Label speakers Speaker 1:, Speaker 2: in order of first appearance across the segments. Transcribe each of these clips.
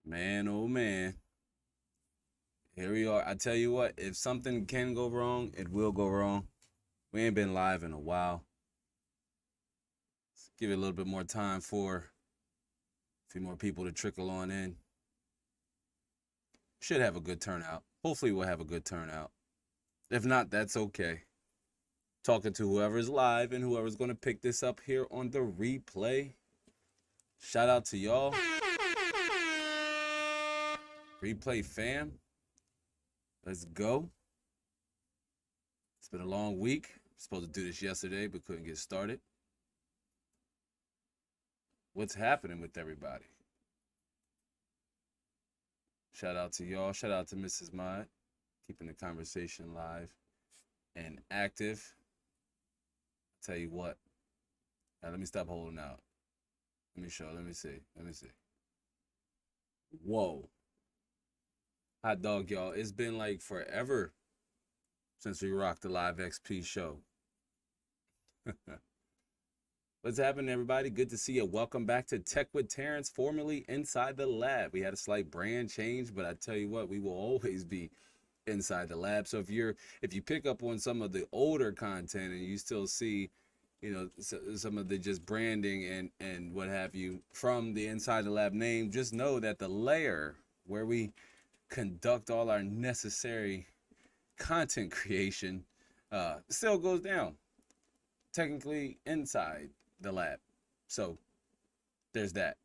Speaker 1: Man, oh man. Here we are. I tell you what, if something can go wrong, it will go wrong. We ain't been live in a while. Let's give it a little bit more time for a few more people to trickle on in. Should have a good turnout. Hopefully, we'll have a good turnout. If not, that's okay. Talking to whoever's live and whoever's going to pick this up here on the replay. Shout out to y'all. Replay fam. Let's go. It's been a long week. Supposed to do this yesterday, but couldn't get started. What's happening with everybody? Shout out to y'all. Shout out to Mrs. Mod, keeping the conversation live and active. Tell you what. Now let me stop holding out. Let me show. Let me see. Let me see. Whoa. Hot dog, y'all. It's been like forever since we rocked the Live XP show. What's happening, everybody? Good to see you. Welcome back to Tech with Terrence, formerly Inside the Lab. We had a slight brand change, but I tell you what, we will always be inside the lab. So if you pick up on some of the older content and you still see, some of the just branding and what have you from the Inside the Lab name, just know that the layer where we conduct all our necessary content creation still goes down, technically inside the lab. So there's that.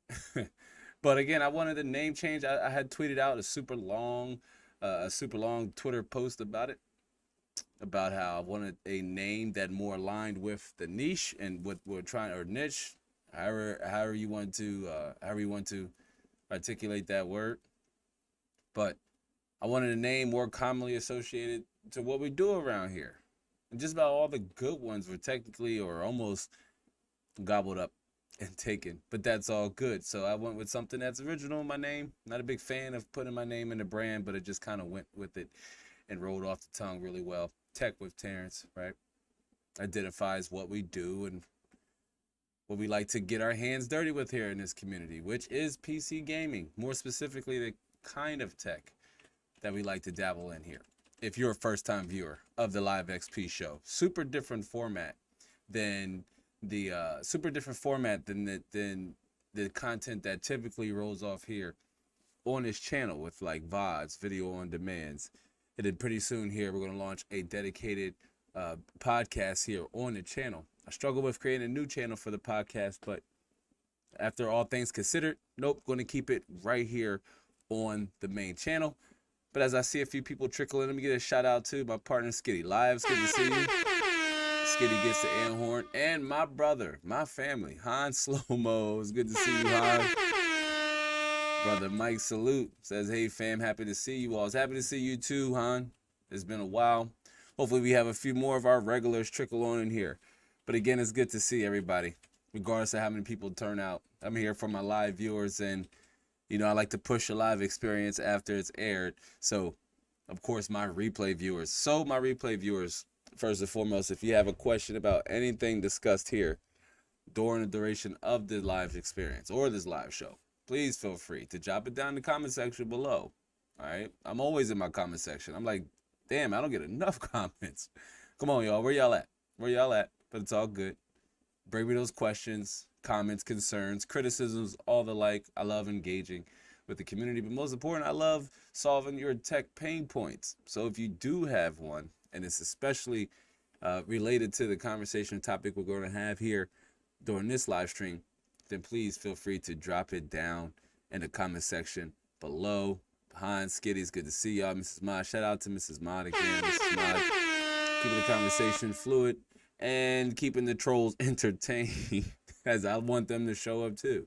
Speaker 1: But again, I wanted a name change. I had tweeted out a super long Twitter post about it, about how I wanted a name that more aligned with the niche and what we're trying, or niche, however you want to articulate that word. But I wanted a name more commonly associated to what we do around here. And just about all the good ones were technically or almost gobbled up and taken, but that's all good. So I went with something that's original in my name. Not a big fan of putting my name in the brand, but it just kind of went with it and rolled off the tongue really well. Tech with Terrence, right? Identifies what we do and what we like to get our hands dirty with here in this community, which is PC gaming, more specifically the kind of tech that we like to dabble in here. If you're a first-time viewer of the Live XP show, super different format than the content that typically rolls off here on this channel with like VODs, video on demands. And then pretty soon here we're going to launch a dedicated podcast here on the channel. I struggle with creating a new channel for the podcast, but after all things considered, nope, going to keep it right here on the main channel. But as I see a few people trickle in, let me get a shout out to my partner Skitty. Lives, good to see you. Skitty gets the air horn. And my brother, my family, Han Slow-Mo. It's good to see you, Han. Brother Mike Salute says, hey fam, happy to see you all. It's happy to see you too, Han. It's been a while. Hopefully we have a few more of our regulars trickle on in here. But again, it's good to see everybody, regardless of how many people turn out. I'm here for my live viewers, and I like to push a live experience after it's aired. So, of course, my replay viewers. First and foremost, if you have a question about anything discussed here during the duration of the live experience or this live show, please feel free to drop it down in the comment section below. All right? I'm always in my comment section. I'm like, damn, I don't get enough comments. Come on, y'all. Where y'all at? But it's all good. Bring me those questions, comments, concerns, criticisms, all the like. I love engaging with the community, but most important, I love solving your tech pain points. So if you do have one, and it's especially related to the conversation topic we're going to have here during this live stream, then please feel free to drop it down in the comment section below. Behind Skitty's, good to see y'all. Mrs. Mod, shout out to Mrs. Mod again. Mrs. Mod, keeping the conversation fluid and keeping the trolls entertained, as I want them to show up too.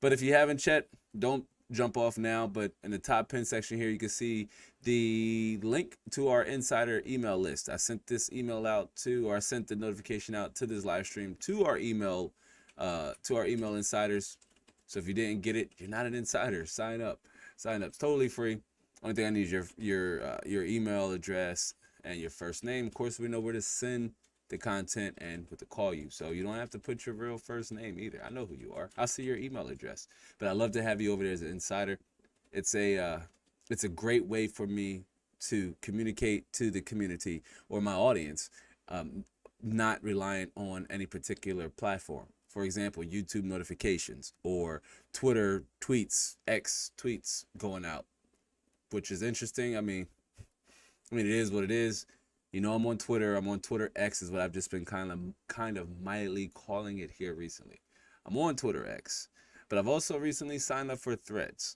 Speaker 1: But if you haven't checked, don't jump off now. But in the top pin section here, you can see the link to our insider email list. I sent this email out to, or I sent the notification out to this live stream to our email insiders. So if you didn't get it, you're not an insider. Sign up. It's totally free. Only thing I need is your email address and your first name. Of course, we know where to send the content and what to call you, so you don't have to put your real first name either. I know who you are. I'll see your email address, but I'd love to have you over there as an insider. It's a great way for me to communicate to the community or my audience, um, not reliant on any particular platform. For example, YouTube notifications or Twitter tweets, X tweets going out, which is interesting. I mean, it is what it is. You know, I'm on Twitter. I'm on Twitter. X is what I've just been kind of mildly calling it here recently. I'm on Twitter X, but I've also recently signed up for Threads,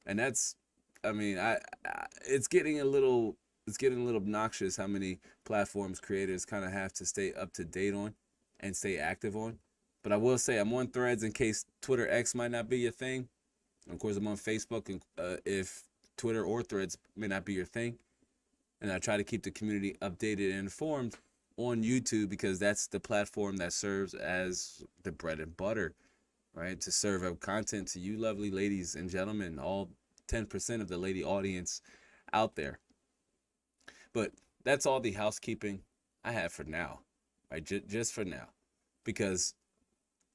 Speaker 1: and that's, I mean, it's getting a little obnoxious how many platforms creators kind of have to stay up to date on and stay active on. But I will say I'm on Threads in case Twitter X might not be your thing. Of course, I'm on Facebook, and if Twitter or Threads may not be your thing. And I try to keep the community updated and informed on YouTube because that's the platform that serves as the bread and butter, right? To serve up content to you lovely ladies and gentlemen, all 10% of the lady audience out there. But that's all the housekeeping I have for now, right? Just for now, because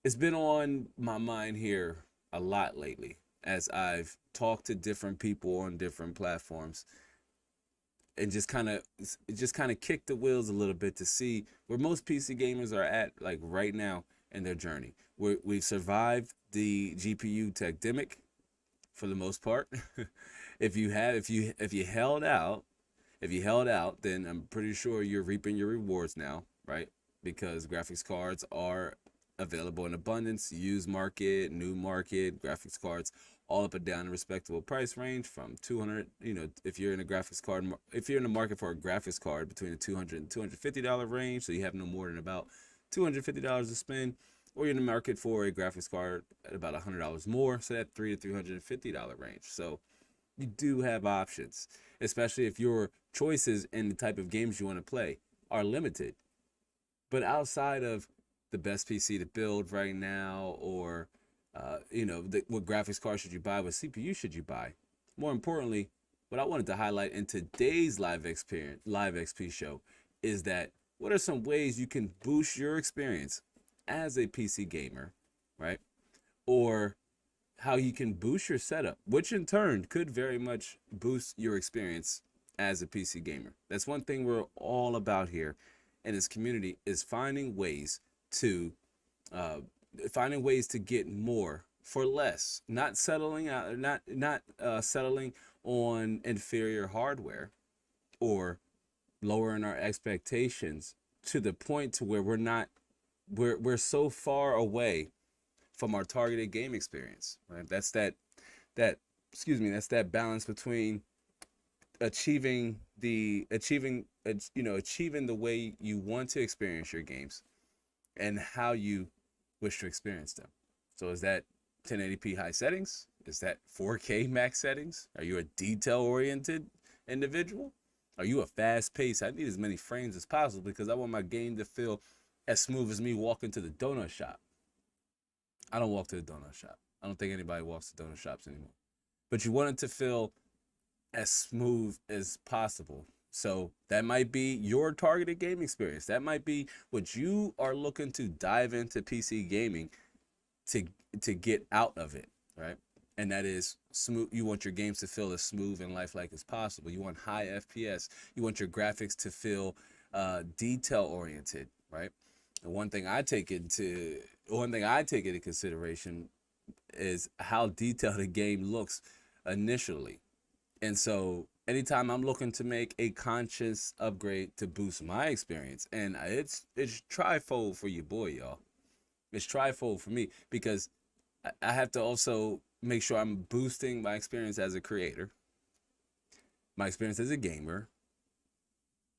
Speaker 1: it's been on my mind here a lot lately as I've talked to different people on different platforms and just kind of kick the wheels a little bit to see where most PC gamers are at, like right now in their journey. We've survived the GPU techdemic for the most part. If you held out, then I'm pretty sure you're reaping your rewards now, right? Because graphics cards are available in abundance, used market, new market, graphics cards all up and down a respectable price range from 200, if you're in the market for a graphics card between the $200 and $250 range, so you have no more than about $250 to spend, or you're in the market for a graphics card at about $100 more, so that $300 to $350 range. So you do have options, especially if your choices in the type of games you want to play are limited. But outside of the best PC to build right now, or what graphics card should you buy, what CPU should you buy? More importantly, what I wanted to highlight in today's live XP show is that what are some ways you can boost your experience as a PC gamer, right? Or how you can boost your setup, which in turn could very much boost your experience as a PC gamer. That's one thing we're all about here in this community, is finding ways to get more for less, not settling on inferior hardware or lowering our expectations to the point to where we're so far away from our targeted game experience, right? That's that balance between achieving the way you want to experience your games and how you wish to experience them. So is that 1080p high settings? Is that 4K max settings? Are you a detail-oriented individual? Are you a fast-paced? I need as many frames as possible because I want my game to feel as smooth as me walking to the donut shop. I don't walk to the donut shop. I don't think anybody walks to donut shops anymore. But you want it to feel as smooth as possible. So that might be your targeted game experience. That might be what you are looking to dive into PC gaming to get out of it, right? And that is smooth. You want your games to feel as smooth and lifelike as possible. You want high FPS. You want your graphics to feel detail oriented, right? And one thing I take into consideration is how detailed a game looks initially. And so anytime I'm looking to make a conscious upgrade to boost my experience, and it's trifold for your boy, y'all. It's trifold for me because I have to also make sure I'm boosting my experience as a creator, my experience as a gamer,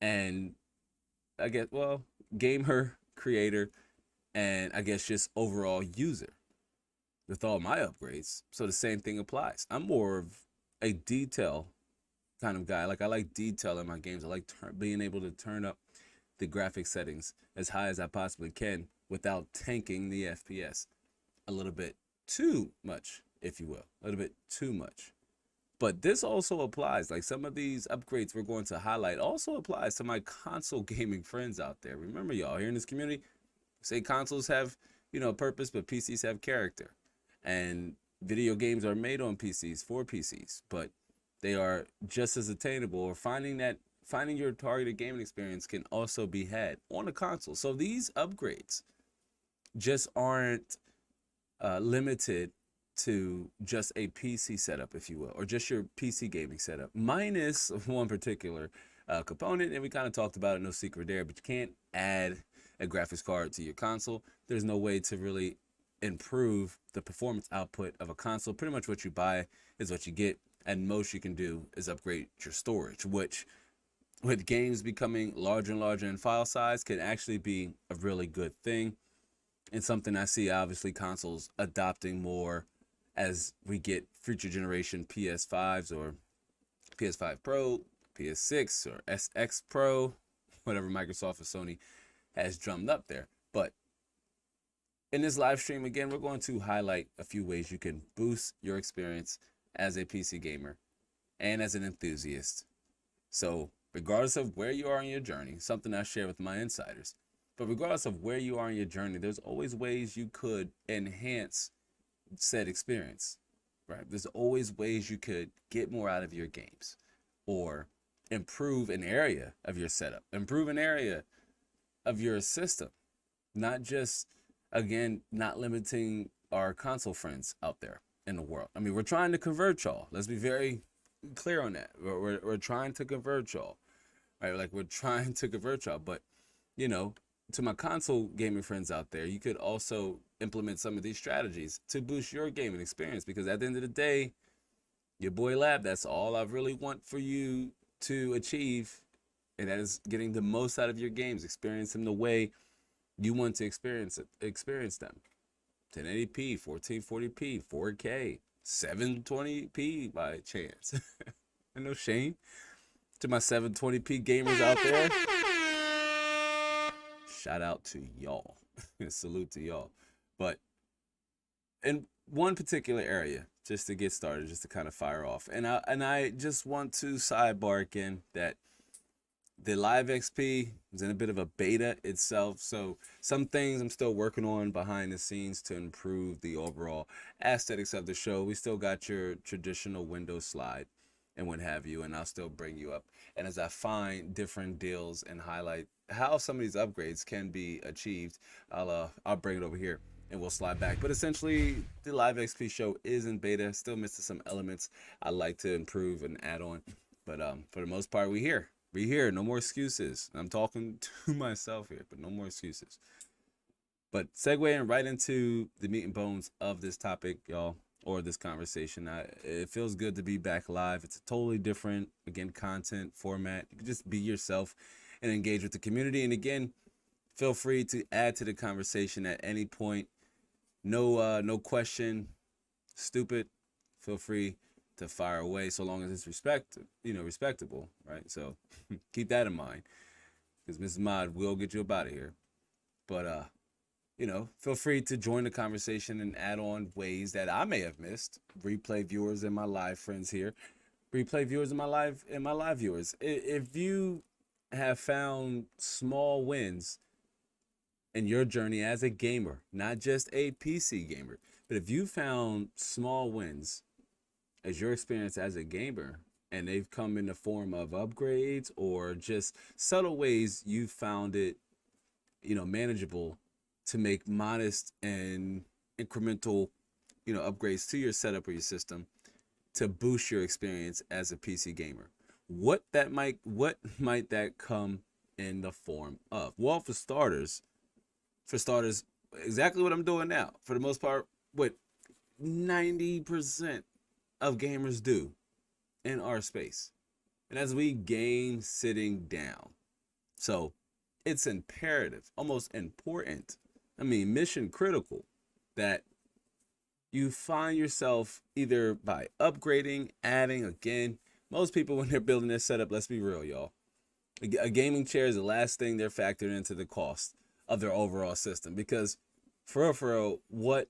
Speaker 1: and I guess, gamer, creator, and I guess just overall user with all my upgrades. So the same thing applies. I'm more of a detail kind of guy. Like, I like detail in my games. I like being able to turn up the graphic settings as high as I possibly can without tanking the FPS a little bit too much, if you will, a little bit too much. But this also applies, like some of these upgrades we're going to highlight also applies to my console gaming friends out there. Remember, y'all, here in this community, say consoles have, purpose, but PCs have character. And video games are made on PCs for PCs, but they are just as attainable, or finding your targeted gaming experience can also be had on a console. So these upgrades just aren't limited to just a PC setup, if you will, or just your PC gaming setup, minus one particular component. And we kind of talked about it, no secret there, but you can't add a graphics card to your console. There's no way to really improve the performance output of a console. Pretty much what you buy is what you get, and most you can do is upgrade your storage, which with games becoming larger and larger in file size can actually be a really good thing, and something I see obviously consoles adopting more as we get future generation PS5s or PS5 Pro, PS6 or SX Pro, whatever Microsoft or Sony has drummed up there. But in this live stream, again, we're going to highlight a few ways you can boost your experience as a PC gamer and as an enthusiast. So regardless of where you are in your journey, something I share with my insiders, but regardless of where you are in your journey, there's always ways you could enhance said experience, right? There's always ways you could get more out of your games, or improve an area of your setup, improve an area of your system, not just, again, not limiting our console friends out there in the world. I mean, we're trying to convert y'all. Let's be very clear on that. We're trying to convert y'all, right? Like, we're trying to convert y'all, but, you know, to my console gaming friends out there, you could also implement some of these strategies to boost your gaming experience, because at the end of the day, your boy Lab, that's all I really want for you to achieve, and that is getting the most out of your games, experience them the way you want to experience them. 1080p, 1440p, 4K, 720p by chance. And no shame to my 720p gamers out there. Shout out to y'all. Salute to y'all. But in one particular area, just to get started, just to kind of fire off, and I just want to sidebar again that the Live XP is in a bit of a beta itself, so some things I'm still working on behind the scenes to improve the overall aesthetics of the show. We still got your traditional Windows slide and what have you, and I'll still bring you up. And as I find different deals and highlight how some of these upgrades can be achieved, I'll bring it over here and we'll slide back. But essentially, the Live XP show is in beta, still missing some elements I like to improve and add on. But for the most part, we here. No more excuses. I'm talking to myself here, but no more excuses. But segueing right into the meat and bones of this topic, y'all, or this conversation. It feels good to be back live. It's a totally different, again, content format. You can just be yourself and engage with the community. And again, feel free to add to the conversation at any point. No question, stupid. Feel free to fire away, so long as it's respectable, right? So keep that in mind, because Mrs. Mod will get you up out of here. But feel free to join the conversation and add on ways that I may have missed. Replay viewers and my live friends here, replay viewers and my live viewers. If you have found small wins in your journey as a gamer, not just a PC gamer, but if you found small wins as your experience as a gamer, and they've come in the form of upgrades or just subtle ways you found it, manageable to make modest and incremental, upgrades to your setup or your system to boost your experience as a PC gamer. What might that come in the form of? Well, for starters, exactly what I'm doing now. For the most part, what 90% of gamers do in our space. And as we game sitting down. So it's imperative, almost important, mission critical, that you find yourself either by upgrading, adding. Again, most people, when they're building their setup, let's be real, y'all, a gaming chair is the last thing they're factoring into the cost of their overall system, because for real, what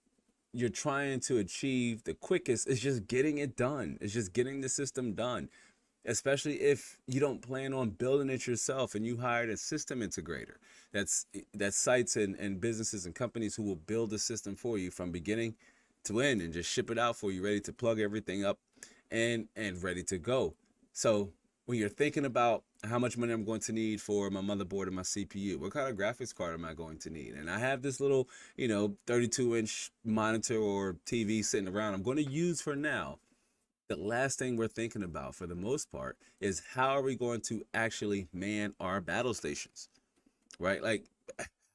Speaker 1: you're trying to achieve the quickest is just getting it done. It's just getting the system done, especially if you don't plan on building it yourself and you hired a system integrator. That's sites and businesses and companies who will build the system for you from beginning to win and just ship it out for you, ready to plug everything up and ready to go. So when you're thinking about how much money I'm going to need for my motherboard and my CPU, what kind of graphics card am I going to need? And I have this little, 32-inch monitor or TV sitting around I'm going to use for now. The last thing we're thinking about for the most part is how are we going to actually man our battle stations, right? Like,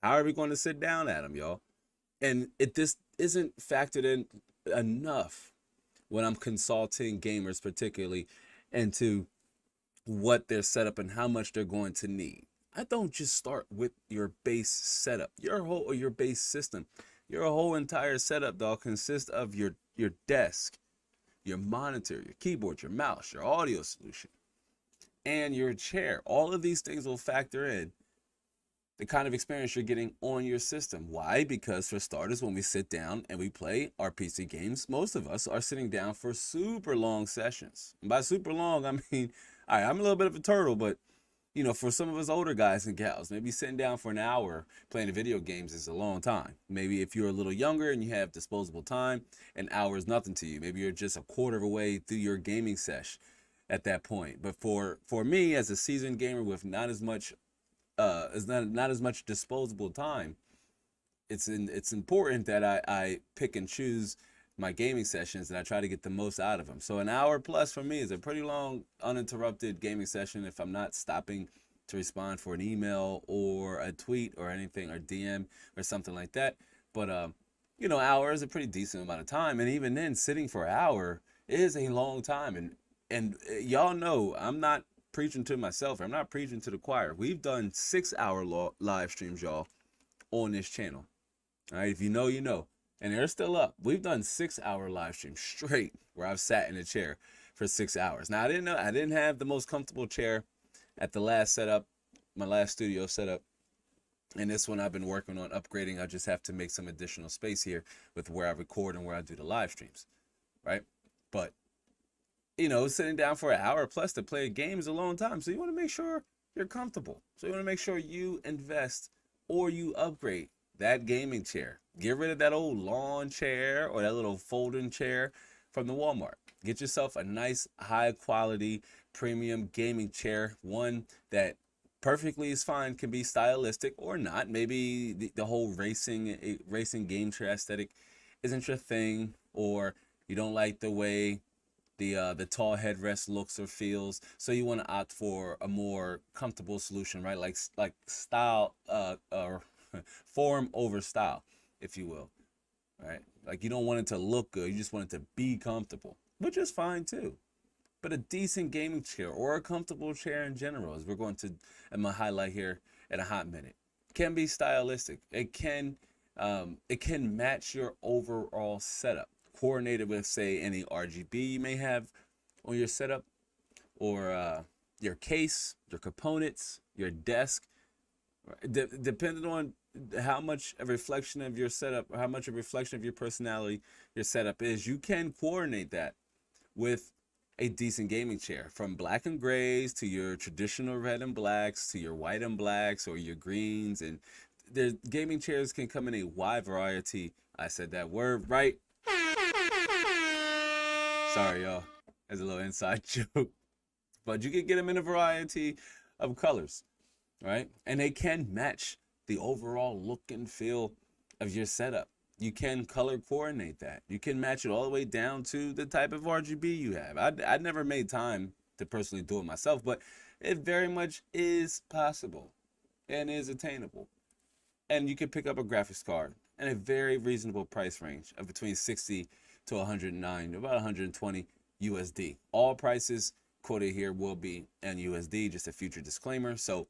Speaker 1: how are we going to sit down at them, y'all? And this isn't factored in enough when I'm consulting gamers, particularly into what their setup and how much they're going to need. I don't just start with your base setup, your base system. Your whole entire setup, dog, consists of your desk, your monitor, your keyboard, your mouse, your audio solution, and your chair. All of these things will factor in the kind of experience you're getting on your system. Why? Because for starters, when we sit down and we play our PC games, most of us are sitting down for super long sessions. And by super long, I mean, all right, I'm a little bit of a turtle, but for some of us older guys and gals, maybe sitting down for an hour playing video games is a long time. Maybe if you're a little younger and you have disposable time, an hour is nothing to you. Maybe you're just a quarter of a way through your gaming sesh at that point. But for me, as a seasoned gamer with not as much disposable time, it's important that I pick and choose my gaming sessions and I try to get the most out of them. So an hour plus for me is a pretty long uninterrupted gaming session if I'm not stopping to respond for an email or a tweet or anything, or DM or something like that. But hour is a pretty decent amount of time, and even then, sitting for an hour is a long time. And y'all know I'm not preaching to myself. I'm not preaching to the choir. We've done 6-hour live streams, y'all, on this channel. All right, if you know, you know. And they're still up. We've done 6-hour live streams straight where I've sat in a chair for 6 hours. Now, I didn't have the most comfortable chair at the last setup, my last studio setup. And this one I've been working on upgrading. I just have to make some additional space here with where I record and where I do the live streams, right? But, sitting down for an hour plus to play a game is a long time. So you want to make sure you're comfortable. So you want to make sure you invest or you upgrade that gaming chair. Get rid of that old lawn chair or that little folding chair from the Walmart. Get yourself a nice, high quality, premium gaming chair. One that perfectly is fine, can be stylistic or not. Maybe the whole racing game chair aesthetic isn't your thing, or you don't like the way the tall headrest looks or feels, so you want to opt for a more comfortable solution, right? Like style or form over style, if you will, right? Like, you don't want it to look good, you just want it to be comfortable, which is fine too. But a decent gaming chair or a comfortable chair in general, as I'm going to highlight here in a hot minute, can be stylistic. It can match your overall setup, coordinated with, say, any RGB you may have on your setup, or your case, your components, your desk. Depending on how much a reflection of your setup, or how much a reflection of your personality your setup is, you can coordinate that with a decent gaming chair. From black and grays to your traditional red and blacks to your white and blacks or your greens. And the gaming chairs can come in a wide variety. I said that word right. Sorry, y'all. That's a little inside joke. But you can get them in a variety of colors, right? And they can match the overall look and feel of your setup. You can color coordinate that. You can match it all the way down to the type of RGB you have. I never made time to personally do it myself, but it very much is possible and is attainable. And you can pick up a graphics card in a very reasonable price range of between 60 to 109, about 120 USD. All prices quoted here will be in USD, just a future disclaimer. So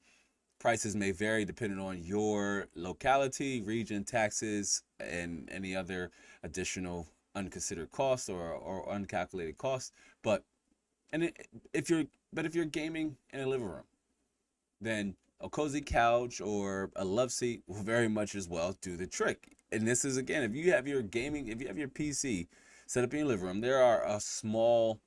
Speaker 1: prices may vary depending on your locality, region, taxes, and any other additional unconsidered costs or uncalculated costs. But if you're gaming in a living room, then a cozy couch or a love seat will very much as well do the trick. And this is, again, if you have your PC set up in your living room, there are a small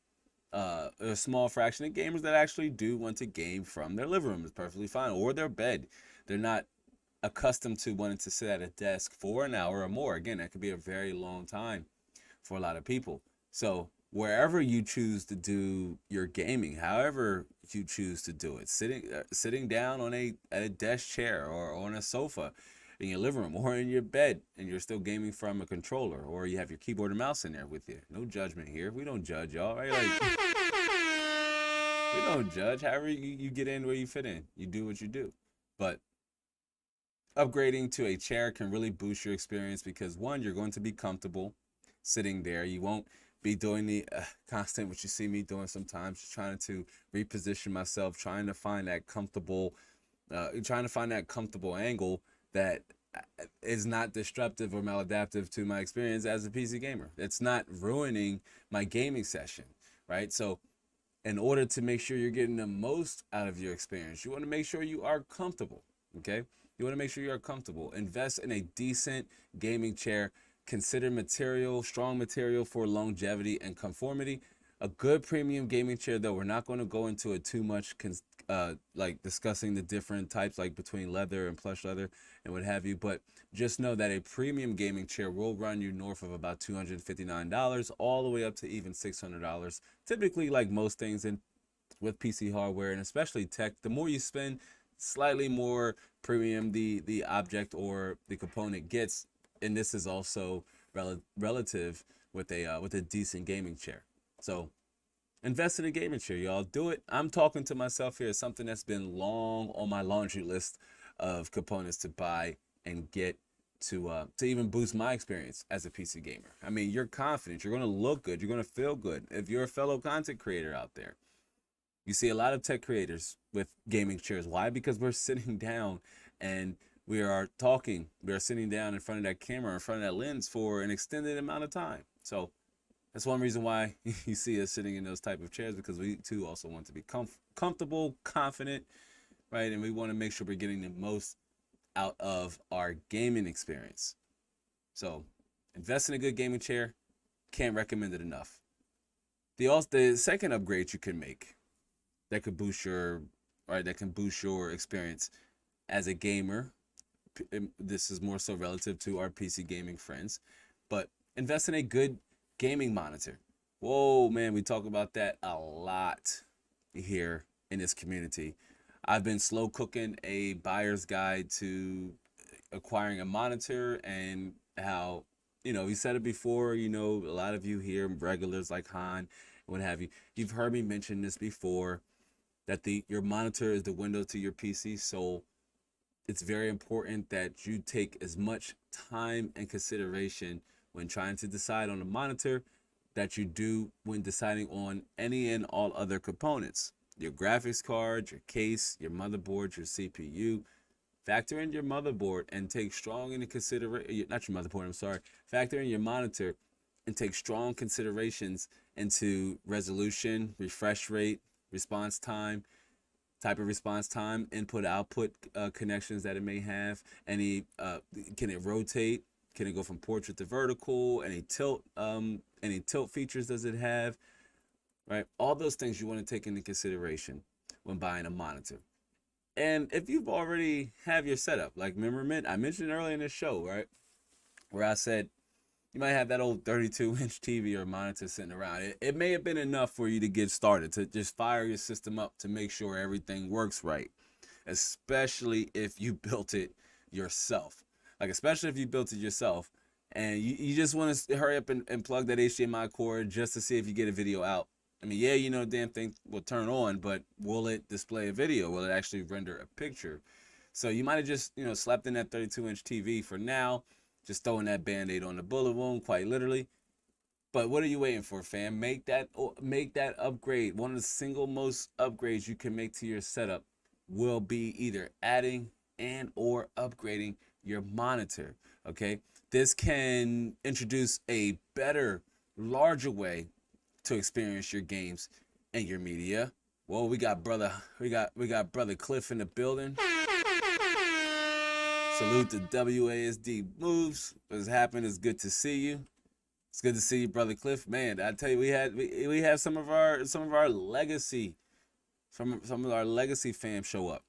Speaker 1: fraction of gamers that actually do want to game from their living room. Is perfectly fine, or their bed. They're not accustomed to wanting to sit at a desk for an hour or more. Again, that could be a very long time for a lot of people. So wherever you choose to do your gaming, however you choose to do it, sitting down on a desk chair or on a sofa in your living room or in your bed, and you're still gaming from a controller, or you have your keyboard and mouse in there with you. No judgment here. We don't judge y'all, right? Like, we don't judge. However you get in where you fit in, you do what you do. But upgrading to a chair can really boost your experience because, one, you're going to be comfortable sitting there. You won't be doing the constant, which you see me doing sometimes, just trying to reposition myself, trying to find that comfortable angle that is not disruptive or maladaptive to my experience as a PC gamer. It's not ruining my gaming session, right? So in order to make sure you're getting the most out of your experience, you want to make sure you are comfortable, okay? You want to make sure you are comfortable. Invest in a decent gaming chair. Consider strong material for longevity and conformity. A good premium gaming chair, though, we're not going to go into it too much, like discussing the different types, like between leather and plush leather and what have you. But just know that a premium gaming chair will run you north of about $259, all the way up to even $600. Typically, like most things with PC hardware and especially tech, the more you spend, slightly more premium the object or the component gets. And this is also relative with a decent gaming chair. So invest in a gaming chair, y'all. Do it. I'm talking to myself here. Something that's been long on my laundry list of components to buy and get to even boost my experience as a PC gamer. I mean, you're confident. You're going to look good. You're going to feel good. If you're a fellow content creator out there, you see a lot of tech creators with gaming chairs. Why? Because we're sitting down and we are sitting down in front of that camera, in front of that lens for an extended amount of time. So that's one reason why you see us sitting in those type of chairs, because we too also want to be comfortable, confident, right? And we want to make sure we're getting the most out of our gaming experience. So invest in a good gaming chair. Can't recommend it enough. The second upgrade you can make that can boost your experience as a gamer. This is more so relative to our PC gaming friends, but invest in a good gaming monitor. Whoa, man, we talk about that a lot here in this community. I've been slow cooking a buyer's guide to acquiring a monitor, and how, we said it before, a lot of you here, regulars like Han, what have you, you've heard me mention this before, that your monitor is the window to your PC. So it's very important that you take as much time and consideration when trying to decide on a monitor that you do when deciding on any and all other components. Your graphics card, your case, your motherboard, your CPU. Factor in your motherboard and take strong into consideration, not your motherboard, I'm sorry. Factor in your monitor and take strong considerations into resolution, refresh rate, response time, type of response time, input output connections that it may have, any can it rotate, can it go from portrait to vertical, any tilt features does it have, right? All those things you want to take into consideration when buying a monitor. And if you've already have your setup, like remember I mentioned earlier in the show, right, where I said you might have that old 32-inch TV or monitor sitting around. It may have been enough for you to get started, to just fire your system up to make sure everything works right, especially if you built it yourself. Especially if you built it yourself and you just want to hurry up and plug that HDMI cord just to see if you get a video out. I mean, yeah, damn thing will turn on, but will it display a video? Will it actually render a picture? So you might have just, slapped in that 32-inch TV for now, just throwing that Band-Aid on the bullet wound, quite literally. But what are you waiting for, fam? Make that upgrade. One of the single most upgrades you can make to your setup will be either adding and or upgrading your monitor, okay? This can introduce a better, larger way to experience your games and your media. Well, we got brother Cliff in the building. Salute to WASD Moves. What's happening? It's good to see you. It's good to see you, brother Cliff. Man, I tell you, we have some of our legacy fam show up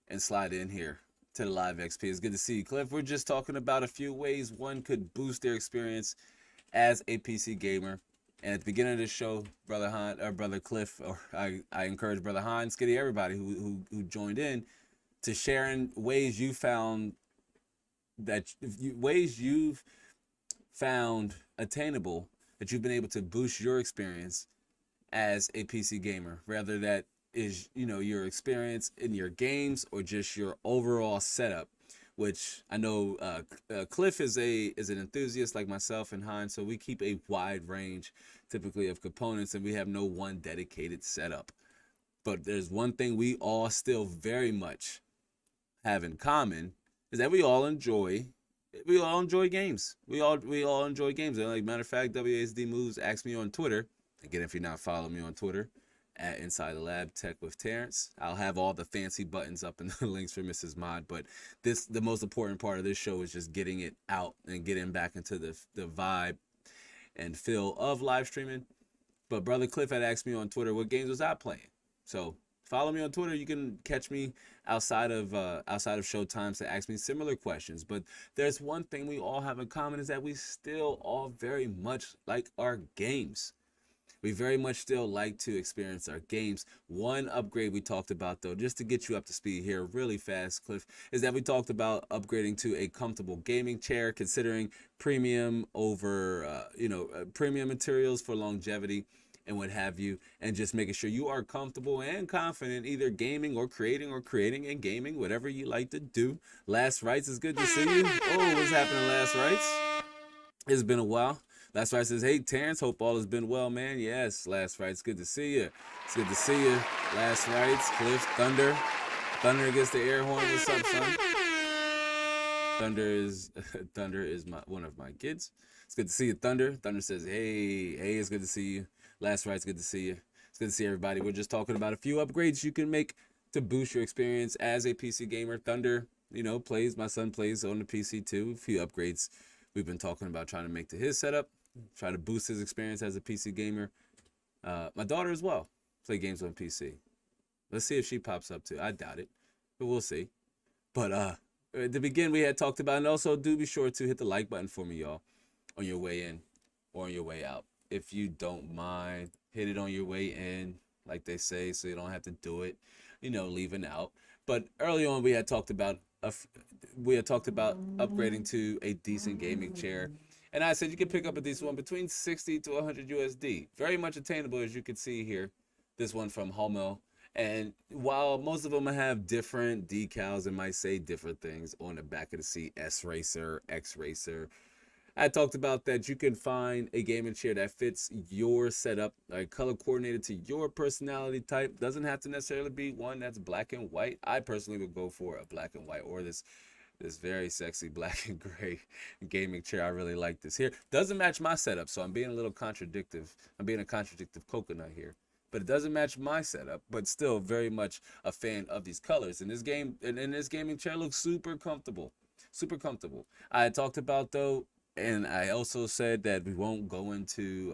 Speaker 1: and slide in here to the live XP. It's good to see you, Cliff. We're just talking about a few ways one could boost their experience as a PC gamer. And at the beginning of this show, Brother Cliff, or I encourage Brother Han, Skitty, everybody who joined in, to sharing ways you found ways you've found attainable, that you've been able to boost your experience as a PC gamer, whether that is, your experience in your games or just your overall setup. Which I know Cliff is an enthusiast like myself and Heinz, so we keep a wide range typically of components, and we have no one dedicated setup. But there's one thing we all still very much have in common, is that we all enjoy games. We all enjoy games. And like, matter of fact, WASD Moves asked me on Twitter. Again, if you're not following me on Twitter, at Inside the Lab Tech with Terrence, I'll have all the fancy buttons up in the links for Mrs. Mod. But the most important part of this show is just getting it out and getting back into the vibe and feel of live streaming. But Brother Cliff had asked me on Twitter what games was I playing. So follow me on Twitter. You can catch me outside of show times to ask me similar questions. But there's one thing we all have in common, is that we still all very much like our games. We very much still like to experience our games. One upgrade we talked about, though, just to get you up to speed here really fast, Cliff, is that we talked about upgrading to a comfortable gaming chair, considering premium over, premium materials for longevity and what have you, and just making sure you are comfortable and confident either gaming or creating and gaming, whatever you like to do. Last Rights, is good to see you. Oh, what's happening, Last Rights? It's been a while. Last Rights says, hey, Terrence, hope all has been well, man. Yes, Last Rights, good to see you. It's good to see you. Last Rights, Cliff, Thunder. Thunder gets the air horn. What's up, son? Thunder is one of my kids. It's good to see you, Thunder. Thunder says, hey, it's good to see you. Last Rights, good to see you. It's good to see everybody. We're just talking about a few upgrades you can make to boost your experience as a PC gamer. Thunder, my son plays on the PC too. A few upgrades we've been talking about trying to make to his setup, try to boost his experience as a PC gamer. My daughter as well play games on PC. Let's see if she pops up too. I doubt it, but we'll see. But at the beginning we had talked about, and also do be sure to hit the like button for me, y'all, on your way in or on your way out. If you don't mind, hit it on your way in, like they say, so you don't have to do it, leaving out. But early on we had talked about upgrading to a decent gaming chair. And I said you can pick up a decent one between 60 to 100 USD. Very much attainable, as you can see here. This one from Hummel. And while most of them have different decals and might say different things on the back of the seat, S Racer, X Racer, I talked about that you can find a gaming chair that fits your setup, color coordinated to your personality type. Doesn't have to necessarily be one that's black and white. I personally would go for a black and white, or this very sexy black and gray gaming chair. I really like this here. Doesn't match my setup, so I'm being a little contradictive. I'm being a contradictive coconut here. But it doesn't match my setup, but still very much a fan of these colors. And this gaming chair looks super comfortable. Super comfortable. I talked about, though, and I also said that we won't go into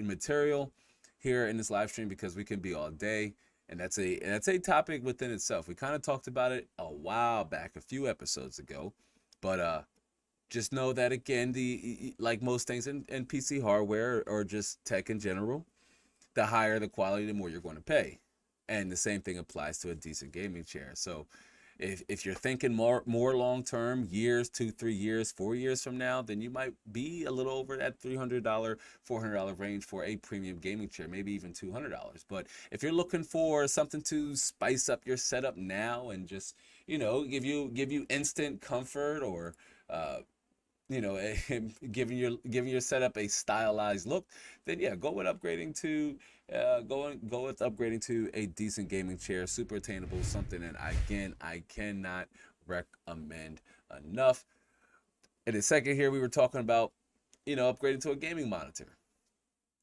Speaker 1: material here in this live stream because we can be all day. And that's a topic within itself. We kind of talked about it a while back, a few episodes ago. But just know that, again, like most things in PC hardware or just tech in general, the higher the quality, the more you're going to pay. And the same thing applies to a decent gaming chair. So if you're thinking more long-term, years, 2, 3 years, 4 years from now, then you might be a little over that $300, $400 range for a premium gaming chair, maybe even $200. But if you're looking for something to spice up your setup now and just, give you instant comfort, or giving your setup a stylized look, then yeah, go with upgrading to a decent gaming chair, super attainable, something that I cannot recommend enough. In a second here, we were talking about upgrading to a gaming monitor,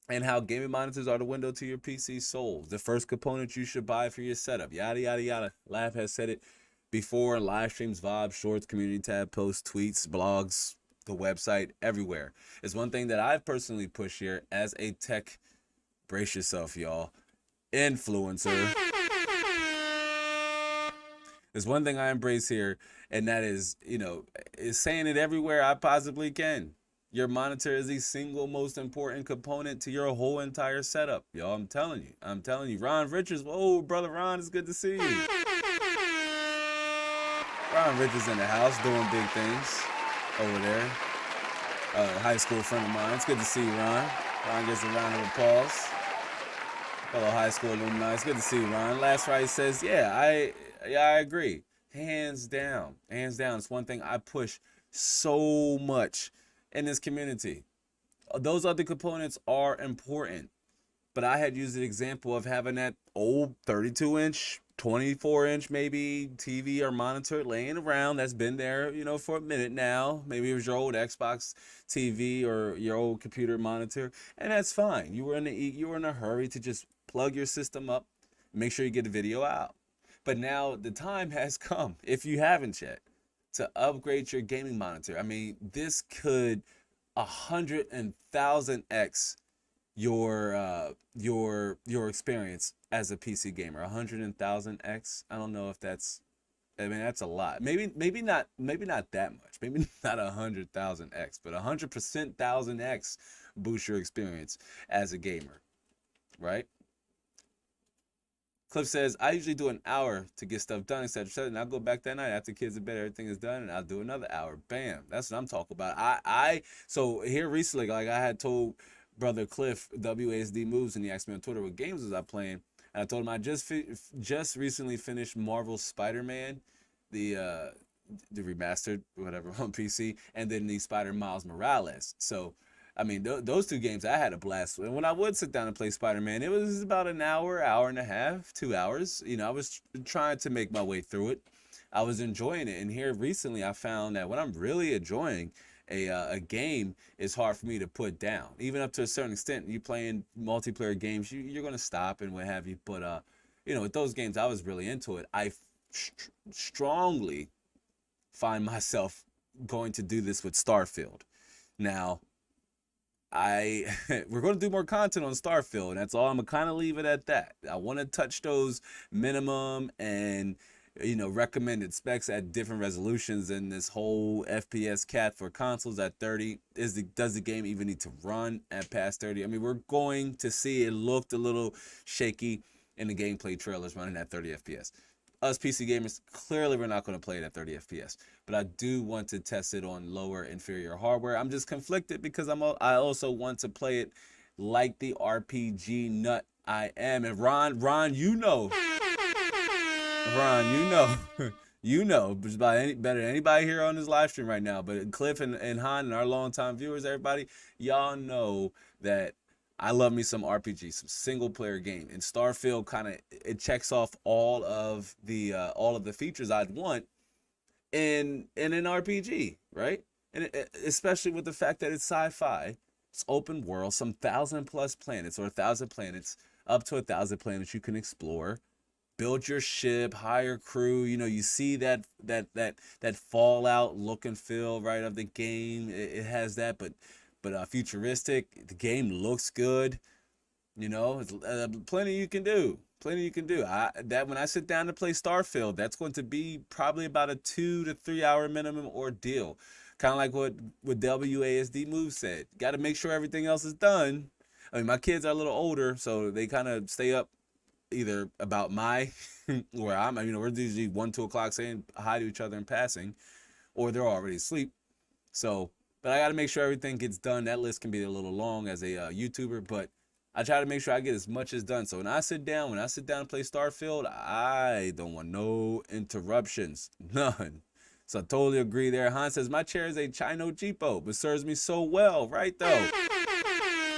Speaker 1: and how gaming monitors are the window to your PC soul, the first component you should buy for your setup. Yada yada yada. Lab has said it before: live streams, VODs, shorts, community tab, posts, tweets, blogs, the website, everywhere. It's one thing that I've personally pushed here as a tech, brace yourself, y'all, influencer. There's one thing I embrace here, and that is, is saying it everywhere I possibly can. Your monitor is the single most important component to your whole entire setup, y'all. I'm telling you. I'm telling you. Ron Richards, whoa, brother Ron, it's good to see you. Ron Richards in the house doing big things over there. High school friend of mine. It's good to see you, Ron. Ron gets a round of applause. Fellow high school alumni. It's good to see you, Ron. Last Friday says, yeah, I agree. Hands down. Hands down. It's one thing I push so much in this community. Those other components are important. But I had used the example of having that old 32-inch, 24-inch maybe TV or monitor laying around that's been there, for a minute now. Maybe it was your old Xbox TV or your old computer monitor, and that's fine. You were in a hurry to just plug your system up, make sure you get the video out. But now the time has come, if you haven't yet, to upgrade your gaming monitor. I mean, this could 100,000x your experience as a PC gamer. 100,000x. I don't know if that's, I mean, that's a lot. Maybe not that much. Maybe not 100,000x, but 100,000x boost your experience as a gamer, right? Cliff says, I usually do an hour to get stuff done, etc. And I'll go back that night after kids are bed, everything is done, and I'll do another hour. Bam. That's what I'm talking about. So here recently, like I had told brother Cliff, WASD Moves, and he asked me on Twitter what games was I playing. And I told him I just recently finished Marvel's Spider-Man, the remastered, whatever, on PC, and then the Spider-Miles Morales. So, I mean, those two games I had a blast with. When I would sit down and play Spider-Man, it was about an hour, hour and a half, 2 hours. I was trying to make my way through it. I was enjoying it. And here recently I found that when I'm really enjoying a game, it's hard for me to put down. Even up to a certain extent, you playing multiplayer games, you're going to stop and what have you. But, with those games, I was really into it. I strongly find myself going to do this with Starfield. Now, we're going to do more content on Starfield, and that's all. I'm going to kind of leave it at that. I want to touch those minimum and recommended specs at different resolutions, and this whole FPS cap for consoles at 30. Does the game even need to run at past 30? I mean, we're going to see. It looked a little shaky in the gameplay trailers running at 30 FPS. Us PC gamers, clearly we're not going to play it at 30 FPS, but I do want to test it on lower inferior hardware. I'm just conflicted because I also want to play it like the RPG nut I am. And Ron, Ron, just about better than anybody here on this live stream right now. But Cliff and Han and our longtime viewers, everybody, y'all know that I love me some RPG, some single player game, and Starfield it checks off all of the features I'd want in an RPG, right? And especially with the fact that it's sci-fi, it's open world, some 1,000+ planets or 1,000 planets, up to 1,000 planets you can explore. Build your ship, hire crew. You see that Fallout look and feel, right, of the game. It has that, but futuristic. The game looks good. It's plenty you can do. Plenty you can do. When I sit down to play Starfield, that's going to be probably about a 2 to 3 hour minimum ordeal. Kind of like what WASD Move said. Got to make sure everything else is done. I mean, my kids are a little older, so they kind of stay up either about where I'm. We're usually 1, 2 o'clock saying hi to each other in passing, or they're already asleep. So, but I got to make sure everything gets done. That list can be a little long as a YouTuber, but I try to make sure I get as much as done. So when I sit down and play Starfield, I don't want no interruptions, none. So I totally agree there. Han says, my chair is a Chino Cheapo, but serves me so well, right though?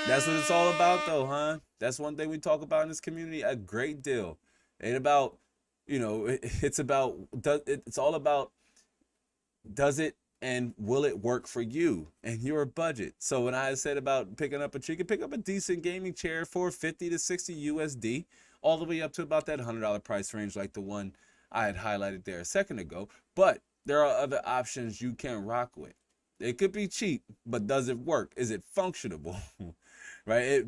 Speaker 1: That's what it's all about though, huh? That's one thing we talk about in this community a great deal. Ain't about, it's all about, does it and will it work for you and your budget? So when I said about picking up you can pick up a decent gaming chair for 50 to 60 USD, all the way up to about that $100 price range like the one I had highlighted there a second ago. But there are other options you can rock with. It could be cheap, but does it work? Is it functionable? Right?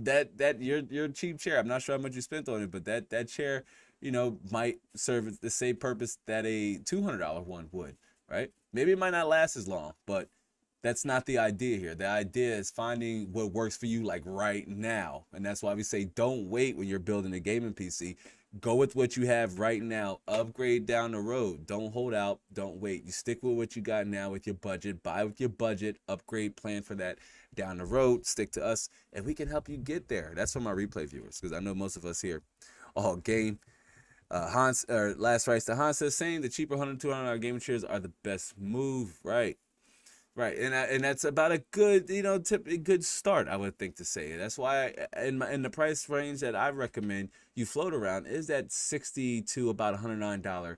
Speaker 1: Your cheap chair, I'm not sure how much you spent on it, but that chair, might serve the same purpose that a $200 one would, right? Maybe it might not last as long, but That's not the idea here. The idea is finding what works for you like right now. And that's why we say don't wait when you're building a gaming PC. Go with what you have right now. Upgrade down the road. Don't hold out. Don't wait. You stick with what you got now with your budget. Buy with your budget. Upgrade, plan for that down the road. Stick to us, and we can help you get there. That's for my replay viewers, because I know most of us here all game. Hans or Last Rights to Hans says saying the cheaper $100-$200 gaming chairs are the best move. Right. Right, and that's about a good, good start, I would think, to say. That's why in the price range that I recommend you float around is that $60 to about $109,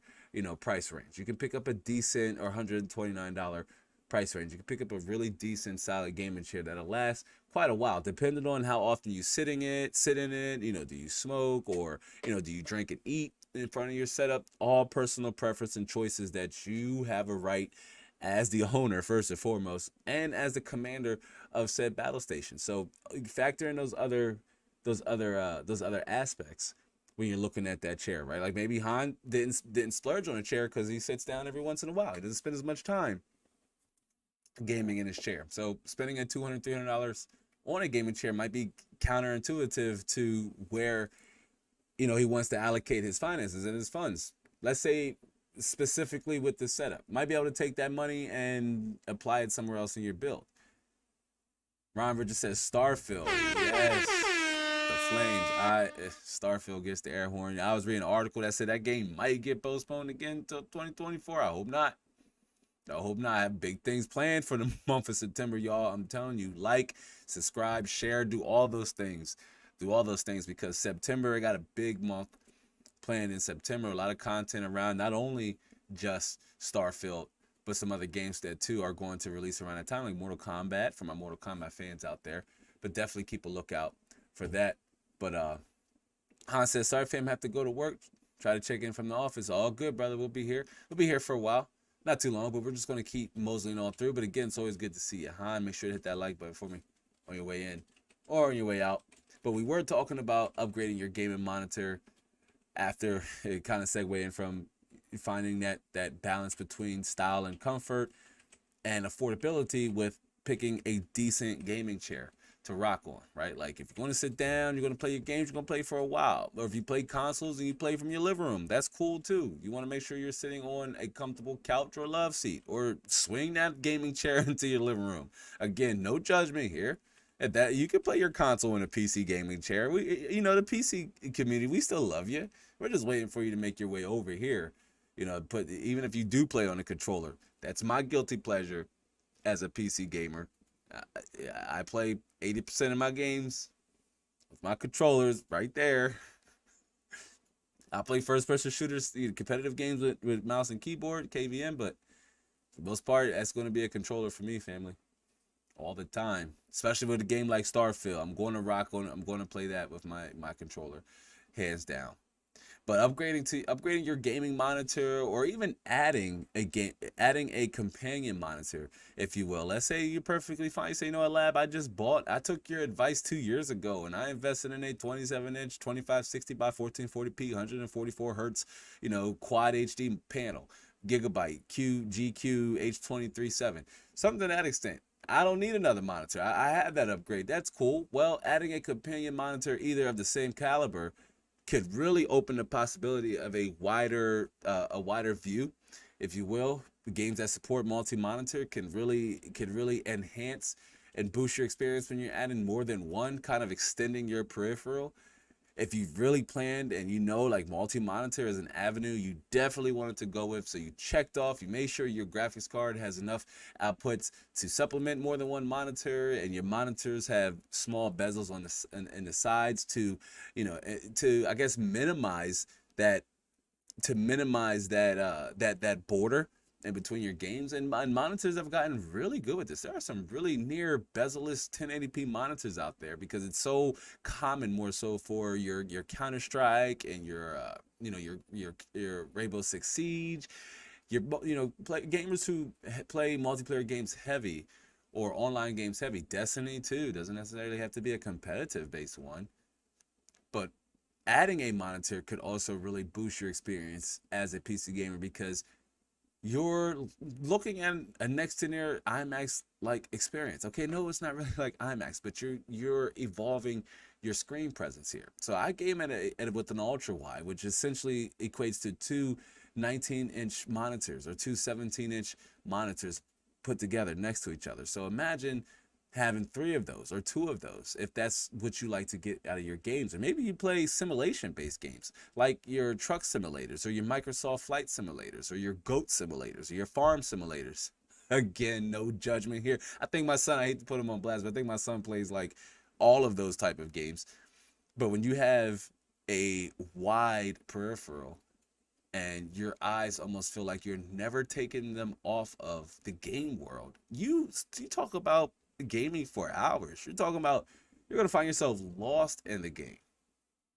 Speaker 1: price range. You can pick up a decent, or $129 price range. You can pick up a really decent, solid gaming chair that'll last quite a while, depending on how often you sit in it. Do you smoke, or do you drink and eat in front of your setup? All personal preference and choices that you have a right as the owner, first and foremost, and as the commander of said battle station. So factor in those other aspects when you're looking at that chair, right? Like maybe Han didn't splurge on a chair because he sits down every once in a while. He doesn't spend as much time gaming in his chair. So spending a $200-$300 on a gaming chair might be counterintuitive to where he wants to allocate his finances and his funds. Let's say specifically with the setup, might be able to take that money and apply it somewhere else in your build. Ron just says Starfield. Yes, the Flames. Starfield gets the air horn. I was reading an article that said that game might get postponed again until 2024. I hope not. I have big things planned for the month of September, y'all. I'm telling you, like, subscribe, share, do all those things. Because September, I got a big month planned in September. A lot of content around not only just Starfield, but some other games that too are going to release around that time, like Mortal Kombat, for my Mortal Kombat fans out there. But definitely keep a lookout for that. But Han says, sorry fam, have to go to work. Try to check in from the office. All good, brother. We'll be here for a while. Not too long, but we're just going to keep moseying on through. But again, it's always good to see you. Han, make sure to hit that like button for me on your way in or on your way out. But we were talking about upgrading your gaming monitor after it kind of segue in from finding that balance between style and comfort and affordability with picking a decent gaming chair to rock on, right? Like if you're going to sit down, you're going to play your games, you're going to play for a while. Or if you play consoles and you play from your living room, that's cool too. You want to make sure you're sitting on a comfortable couch or love seat, or swing that gaming chair into your living room. Again, no judgment here. At that, you can play your console in a PC gaming chair. The PC community, we still love you. We're just waiting for you to make your way over here. Even if you do play on a controller, that's my guilty pleasure as a PC gamer. I play 80% of my games with my controllers right there. I play first-person shooters, competitive games with mouse and keyboard, KVM, but for the most part, that's going to be a controller for me, family. All the time, especially with a game like Starfield. I'm going to play that with my controller, hands down. But upgrading your gaming monitor, or even adding a companion monitor, if you will. Let's say you're perfectly fine. You say, Lab, I took your advice 2 years ago, and I invested in a 27-inch 2560 by 1440p 144 hertz, quad HD panel, gigabyte GQ H.237, something to that extent. I don't need another monitor. I have that upgrade. That's cool. Well, adding a companion monitor, either of the same caliber, could really open the possibility of a wider view, if you will. The games that support multi-monitor can really enhance and boost your experience when you're adding more than one, kind of extending your peripheral. If you've really planned and like multi-monitor is an avenue you definitely wanted to go with, so you checked off, you made sure your graphics card has enough outputs to supplement more than one monitor, and your monitors have small bezels on the sides to I guess minimize that that border in between your games. And monitors have gotten really good with this. There are some really near bezel-less 1080p monitors out there, because it's so common, more so for your Counter-Strike and your Rainbow Six Siege, gamers who play multiplayer games heavy, or online games heavy. Destiny 2 doesn't necessarily have to be a competitive based one, but adding a monitor could also really boost your experience as a PC gamer, because you're looking at a next to near IMAX like experience. Okay, no, it's not really like IMAX, but you're evolving your screen presence here. So I game with an ultra wide, which essentially equates to two 19-inch monitors or two 17-inch monitors put together next to each other. So imagine having three of those or two of those if that's what you like to get out of your games. Or maybe you play simulation based games like your truck simulators or your Microsoft flight simulators or your goat simulators or your farm simulators. Again, no judgment here. I think my son, I hate to put him on blast, but I think my son plays like all of those type of games. But when you have a wide peripheral and your eyes almost feel like you're never taking them off of the game world, you talk about gaming for hours. You're talking about you're going to find yourself lost in the game.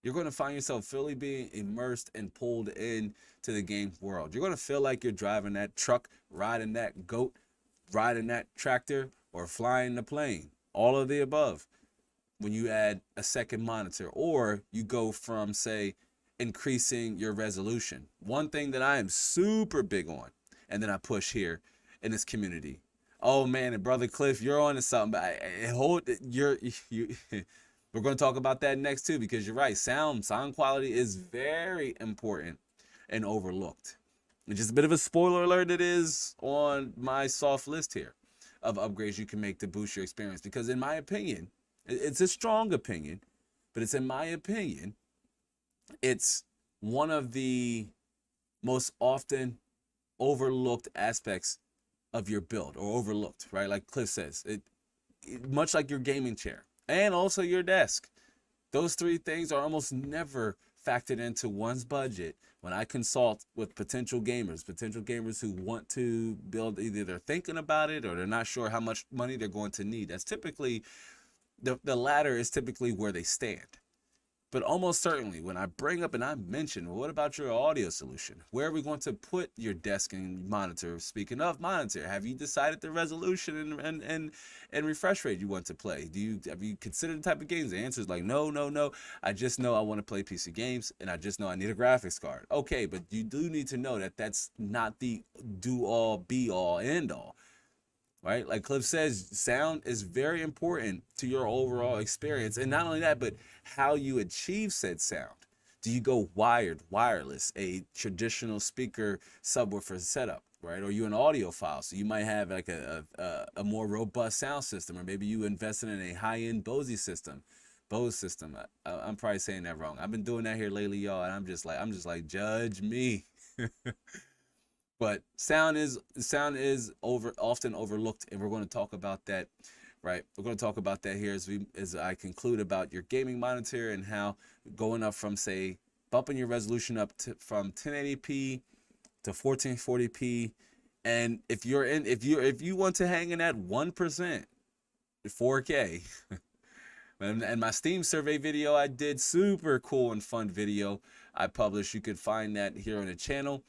Speaker 1: You're going to find yourself fully being immersed and pulled in to the game world. You're going to feel like you're driving that truck, riding that goat, riding that tractor, or flying the plane. All of the above. When you add a second monitor, or you go from, say, increasing your resolution. One thing that I am super big on, and then I push here in this community. Oh man, and brother Cliff, you're on to something. We're going to talk about that next too, because you're right. Sound quality is very important and overlooked. And just a bit of a spoiler alert, it is on my soft list here of upgrades you can make to boost your experience. Because in my opinion, it's a strong opinion, but it's in my opinion, it's one of the most often overlooked aspects of your build, or overlooked, right? Like Cliff says, much like your gaming chair and also your desk. Those three things are almost never factored into one's budget when I consult with potential gamers who want to build, either they're thinking about it or they're not sure how much money they're going to need. That's typically, the latter is typically where they stand. But almost certainly, when I bring up and I mention, well, what about your audio solution? Where are we going to put your desk and monitor? Speaking of monitor, have you decided the resolution and refresh rate you want to play? Have you considered the type of games? The answer is like, no. I just know I want to play PC games, and I just know I need a graphics card. Okay, but you do need to know that that's not the do-all, be-all, end-all. Right? Like Cliff says, sound is very important to your overall experience. And not only that, but how you achieve said sound. Do you go wired, wireless, a traditional speaker subwoofer setup, right? Or you an audiophile, so you might have like a more robust sound system, or maybe you invested in a high-end Bose system. I'm probably saying that wrong. I've been doing that here lately, y'all, and I'm just like, judge me. But sound is often overlooked, and we're going to talk about that, right? We're going to talk about that here as I conclude about your gaming monitor and how going up from, say, bumping your resolution up from 1080p to 1440p, and if you want to hang in at 1% 4K. And my Steam survey video I did, super cool and fun video I published. You could find that here on the channel.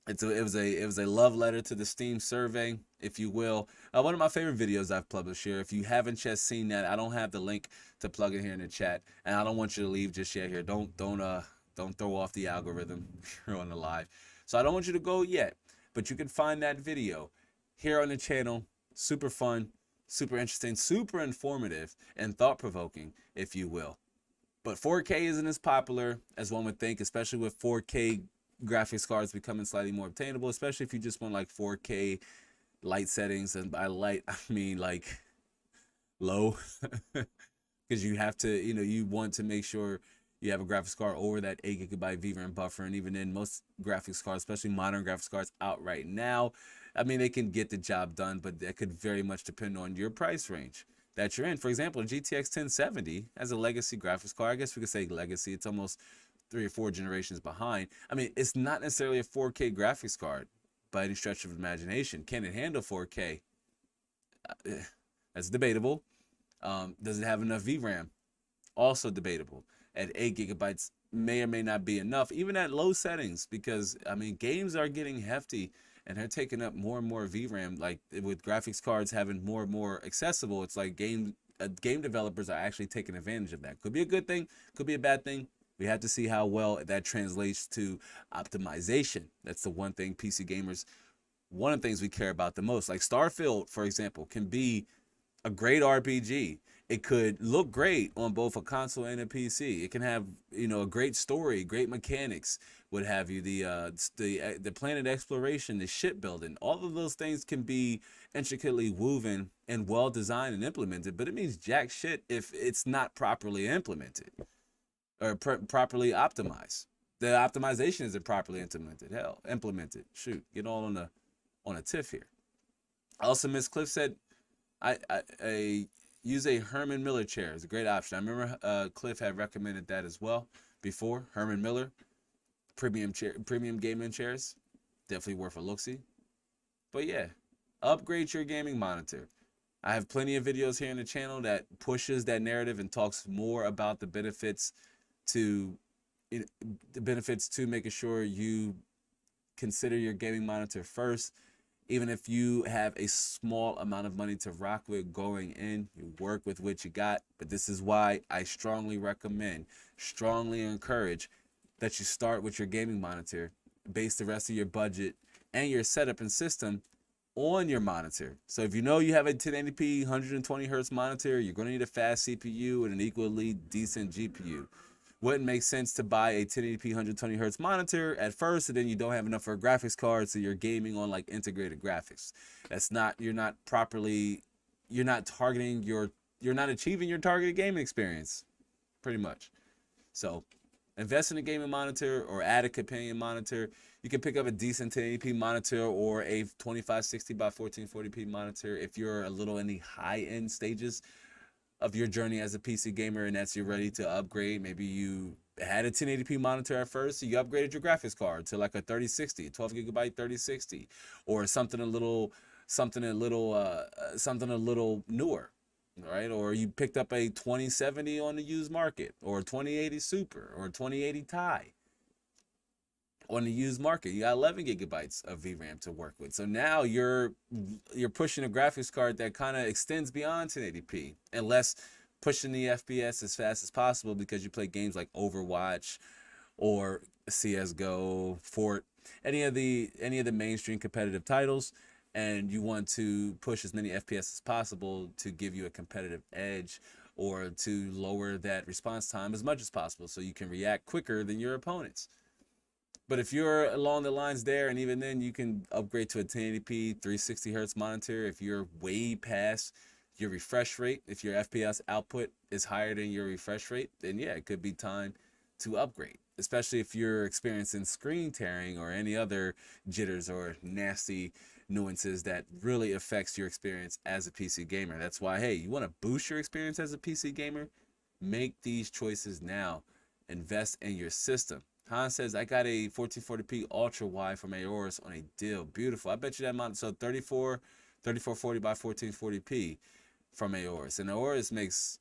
Speaker 1: It was a love letter to the Steam survey, if you will. One of my favorite videos I've published here. If you haven't just seen that, I don't have the link to plug in here in the chat, and I don't want you to leave just yet here. Don't throw off the algorithm here on the live. So I don't want you to go yet, but you can find that video here on the channel. Super fun, super interesting, super informative, and thought-provoking, if you will. But 4K isn't as popular as one would think, especially with 4K graphics cards becoming slightly more obtainable, especially if you just want like 4K light settings. And by light, I mean like low, because you have to, you want to make sure you have a graphics card over that 8GB VRAM buffer. And even in most graphics cards, especially modern graphics cards out right now, I mean, they can get the job done, but that could very much depend on your price range that you're in. For example, a GTX 1070 as a legacy graphics card, I guess we could say legacy, it's almost 3 or 4 generations behind. I mean, it's not necessarily a 4K graphics card by any stretch of imagination. Can it handle 4K? That's debatable. Does it have enough VRAM? Also debatable. At 8GB may or may not be enough, even at low settings, because I mean, games are getting hefty and they're taking up more and more VRAM. Like with graphics cards having more and more accessible, it's like game developers are actually taking advantage of that. Could be a good thing, could be a bad thing. We have to see how well that translates to optimization. That's the one thing PC gamers, one of the things we care about the most. Like Starfield, for example, can be a great RPG. It could look great on both a console and a PC. It can have, you know, a great story, great mechanics, what have you. The planet exploration, the shipbuilding, all of those things can be intricately woven and well designed and implemented. But it means jack shit if it's not properly implemented or properly optimized. The optimization isn't properly implemented. Shoot, get all on a tiff here. Also, Miss Cliff said, I use a Herman Miller chair. It's a great option. I remember Cliff had recommended that as well before. Herman Miller, premium gaming chairs, definitely worth a look-see. But yeah, upgrade your gaming monitor. I have plenty of videos here on the channel that pushes that narrative and talks more about the benefits to making sure you consider your gaming monitor first. Even if you have a small amount of money to rock with going in, you work with what you got. But this is why I strongly recommend, strongly encourage that you start with your gaming monitor, base the rest of your budget and your setup and system on your monitor. So if you know you have a 1080p 120 hertz monitor, you're going to need a fast CPU and an equally decent GPU. Wouldn't make sense to buy a 1080p 120 hertz monitor at first, and then you don't have enough for a graphics card, so you're gaming on like integrated graphics. You're not achieving your targeted gaming experience, pretty much. So invest in a gaming monitor or add a companion monitor. You can pick up a decent 1080p monitor or a 2560 by 1440p monitor if you're a little in the high-end stages of your journey as a PC gamer, and you're ready to upgrade. Maybe you had a 1080p monitor at first, so you upgraded your graphics card to like a 3060, 12 gigabyte 3060, or something a little newer, right? Or you picked up a 2070 on the used market, or a 2080 Super, or a 2080 Ti on the used market. You got 11 gigabytes of VRAM to work with. So now you're pushing a graphics card that kind of extends beyond 1080p, and less pushing the FPS as fast as possible because you play games like Overwatch or CS:GO, Fort, any of the mainstream competitive titles, and you want to push as many FPS as possible to give you a competitive edge or to lower that response time as much as possible so you can react quicker than your opponents. But if you're along the lines there, and even then you can upgrade to a 1080p 360 hertz monitor if you're way past your refresh rate, if your FPS output is higher than your refresh rate, then yeah, it could be time to upgrade, especially if you're experiencing screen tearing or any other jitters or nasty nuances that really affects your experience as a PC gamer. That's why, hey, you want to boost your experience as a PC gamer? Make these choices now. Invest in your system. Hans says, I got a 1440p ultra wide from Aorus on a deal. Beautiful. I bet you that amount. So 3440 by 1440p from Aorus. And Aorus makes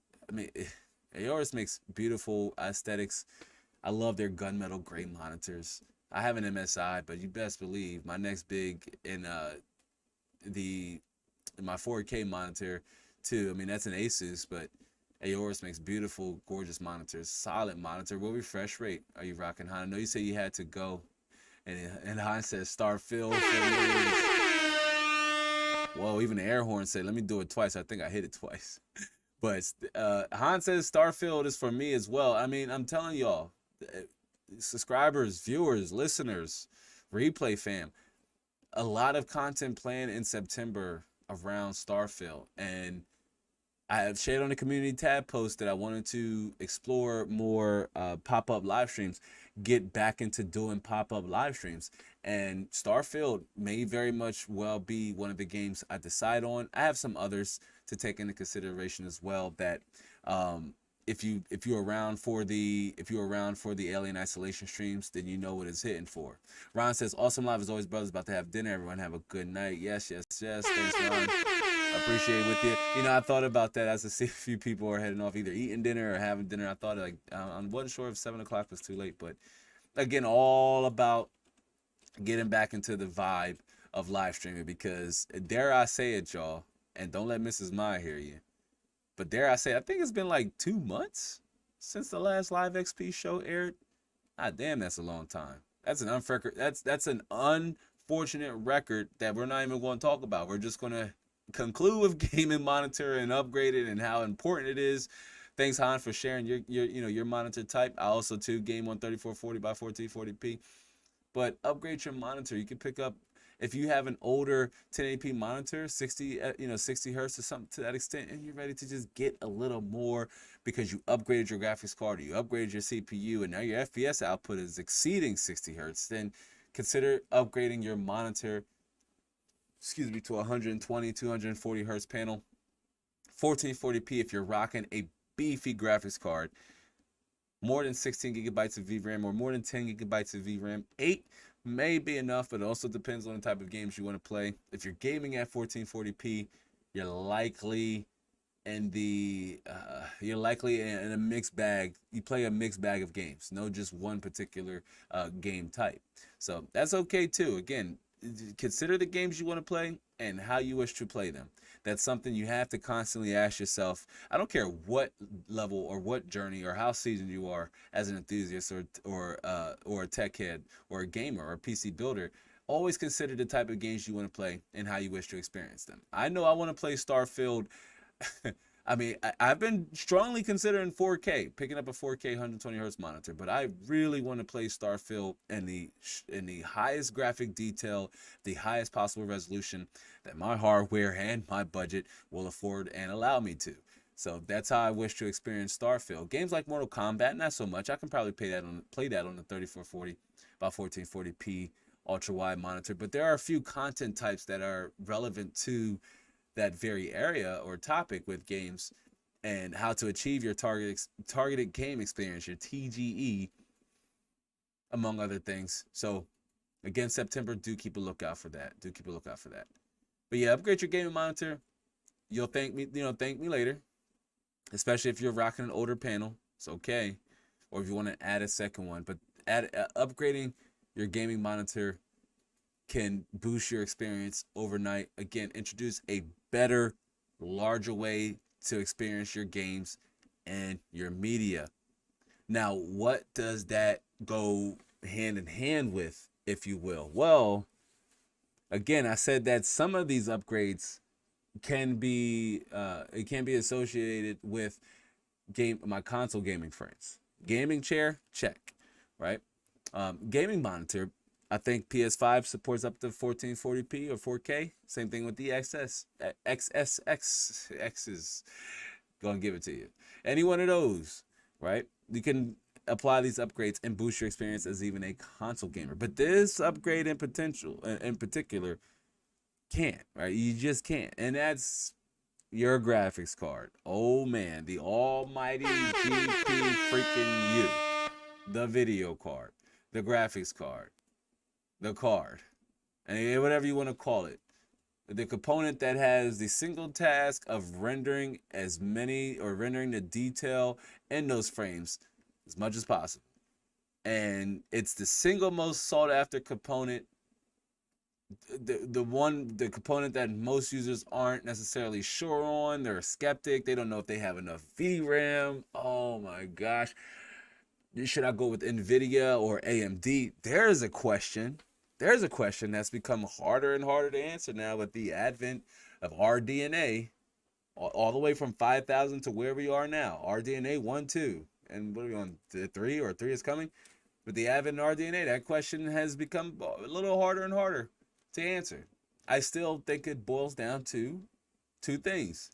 Speaker 1: beautiful aesthetics. I love their gunmetal gray monitors. I have an MSI, but you best believe my next big in my 4K monitor too. I mean, that's an Asus, but Aorus makes beautiful, gorgeous monitors. Solid monitor. What refresh rate are you rocking, Han? I know you say you had to go, and Han says Starfield. Whoa, even the air horn said, let me do it twice. I think I hit it twice. But Han says Starfield is for me as well. I mean, I'm telling y'all, subscribers, viewers, listeners, replay fam, a lot of content planned in September around Starfield, and I have shared on the community tab post that I wanted to explore more pop-up live streams, get back into doing pop-up live streams, and Starfield may very much well be one of the games I decide on. I have some others to take into consideration as well that if you're around for the Alien Isolation streams, then you know what it's hitting for. Ron says, awesome live as always, brothers. About to have dinner. Everyone have a good night. Yes. Thanks, Ron. Appreciate it with you. You know, I thought about that as I see a few people are heading off, either eating dinner or having dinner. I thought, like, I wasn't sure if 7 o'clock was too late, but again, all about getting back into the vibe of live streaming, because dare I say it, y'all, and don't let Mrs. Maya hear you, but dare I say, I think it's been like 2 months since the last Live XP show aired. Ah, damn, that's a long time. That's an That's an unfortunate record that we're not even going to talk about. We're just going to conclude with gaming monitor and upgrade it and how important it is. Thanks, Han, for sharing your monitor type. I also too game on 3440 by 1440p. But upgrade your monitor. You can pick up, if you have an older 1080p monitor, 60 hertz or something to that extent, and you're ready to just get a little more because you upgraded your graphics card, or you upgraded your CPU, and now your FPS output is exceeding 60 hertz, then consider upgrading your monitor, to 120, 240 hertz panel. 1440p if you're rocking a beefy graphics card, more than 16 gigabytes of VRAM or more than 10 gigabytes of VRAM. 8 may be enough, but it also depends on the type of games you want to play. If you're gaming at 1440p, you're likely in a mixed bag. You play a mixed bag of games, no just one particular game type. So that's okay too. Again, consider the games you want to play and how you wish to play them. That's something you have to constantly ask yourself. I don't care what level or what journey or how seasoned you are as an enthusiast or a tech head or a gamer or a PC builder. Always consider the type of games you want to play and how you wish to experience them. I know I want to play Starfield. I mean, I've been strongly considering 4K, picking up a 4K 120 hertz monitor, but I really want to play Starfield in the highest graphic detail, the highest possible resolution that my hardware and my budget will afford and allow me to. So that's how I wish to experience Starfield. Games like Mortal Kombat, not so much. I can probably play that on the 3440 by 1440p ultra wide monitor, but there are a few content types that are relevant to that very area or topic with games and how to achieve your targeted game experience, your TGE, among other things. So again, September, do keep a lookout for that. But yeah, upgrade your gaming monitor. You'll thank me later, especially if you're rocking an older panel. It's okay. Or if you want to add a second one, but upgrading your gaming monitor can boost your experience overnight. Again, introduce a better, larger way to experience your games and your media. Now, what does that go hand in hand with, if you will? Well, again, I said that some of these upgrades can be associated with my console gaming friends. Gaming chair, check, right? Gaming monitor, I think PS5 supports up to 1440p or 4K. Same thing with the XSX is gonna give it to you. Any one of those, right? You can apply these upgrades and boost your experience as even a console gamer. But this upgrade in particular can't, right? You just can't, and that's your graphics card. Oh man, the almighty GP freaking U, the video card, the graphics card. The card, and whatever you want to call it, the component that has the single task of rendering the detail in those frames as much as possible. And it's the single most sought after component, the component that most users aren't necessarily sure on. They're a skeptic. They don't know if they have enough VRAM. Oh my gosh. Should I go with NVIDIA or AMD? There's a question that's become harder and harder to answer now with the advent of RDNA, all the way from 5,000 to where we are now. RDNA 1, 2, and what are we on? 3 or 3 is coming? With the advent of RDNA, that question has become a little harder and harder to answer. I still think it boils down to 2 things.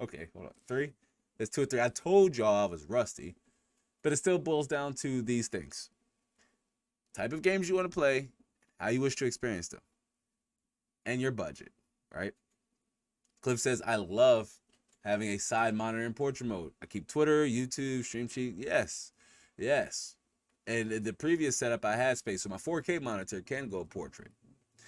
Speaker 1: Okay, hold on. 3? There's 2 or 3. I told y'all I was rusty, but it still boils down to these things. Type of games you want to play, how you wish to experience them, and your budget, right? Cliff says, I love having a side monitor in portrait mode. I keep Twitter, YouTube, Stream Sheet. Yes. And the previous setup I had space, so my 4K monitor can go portrait.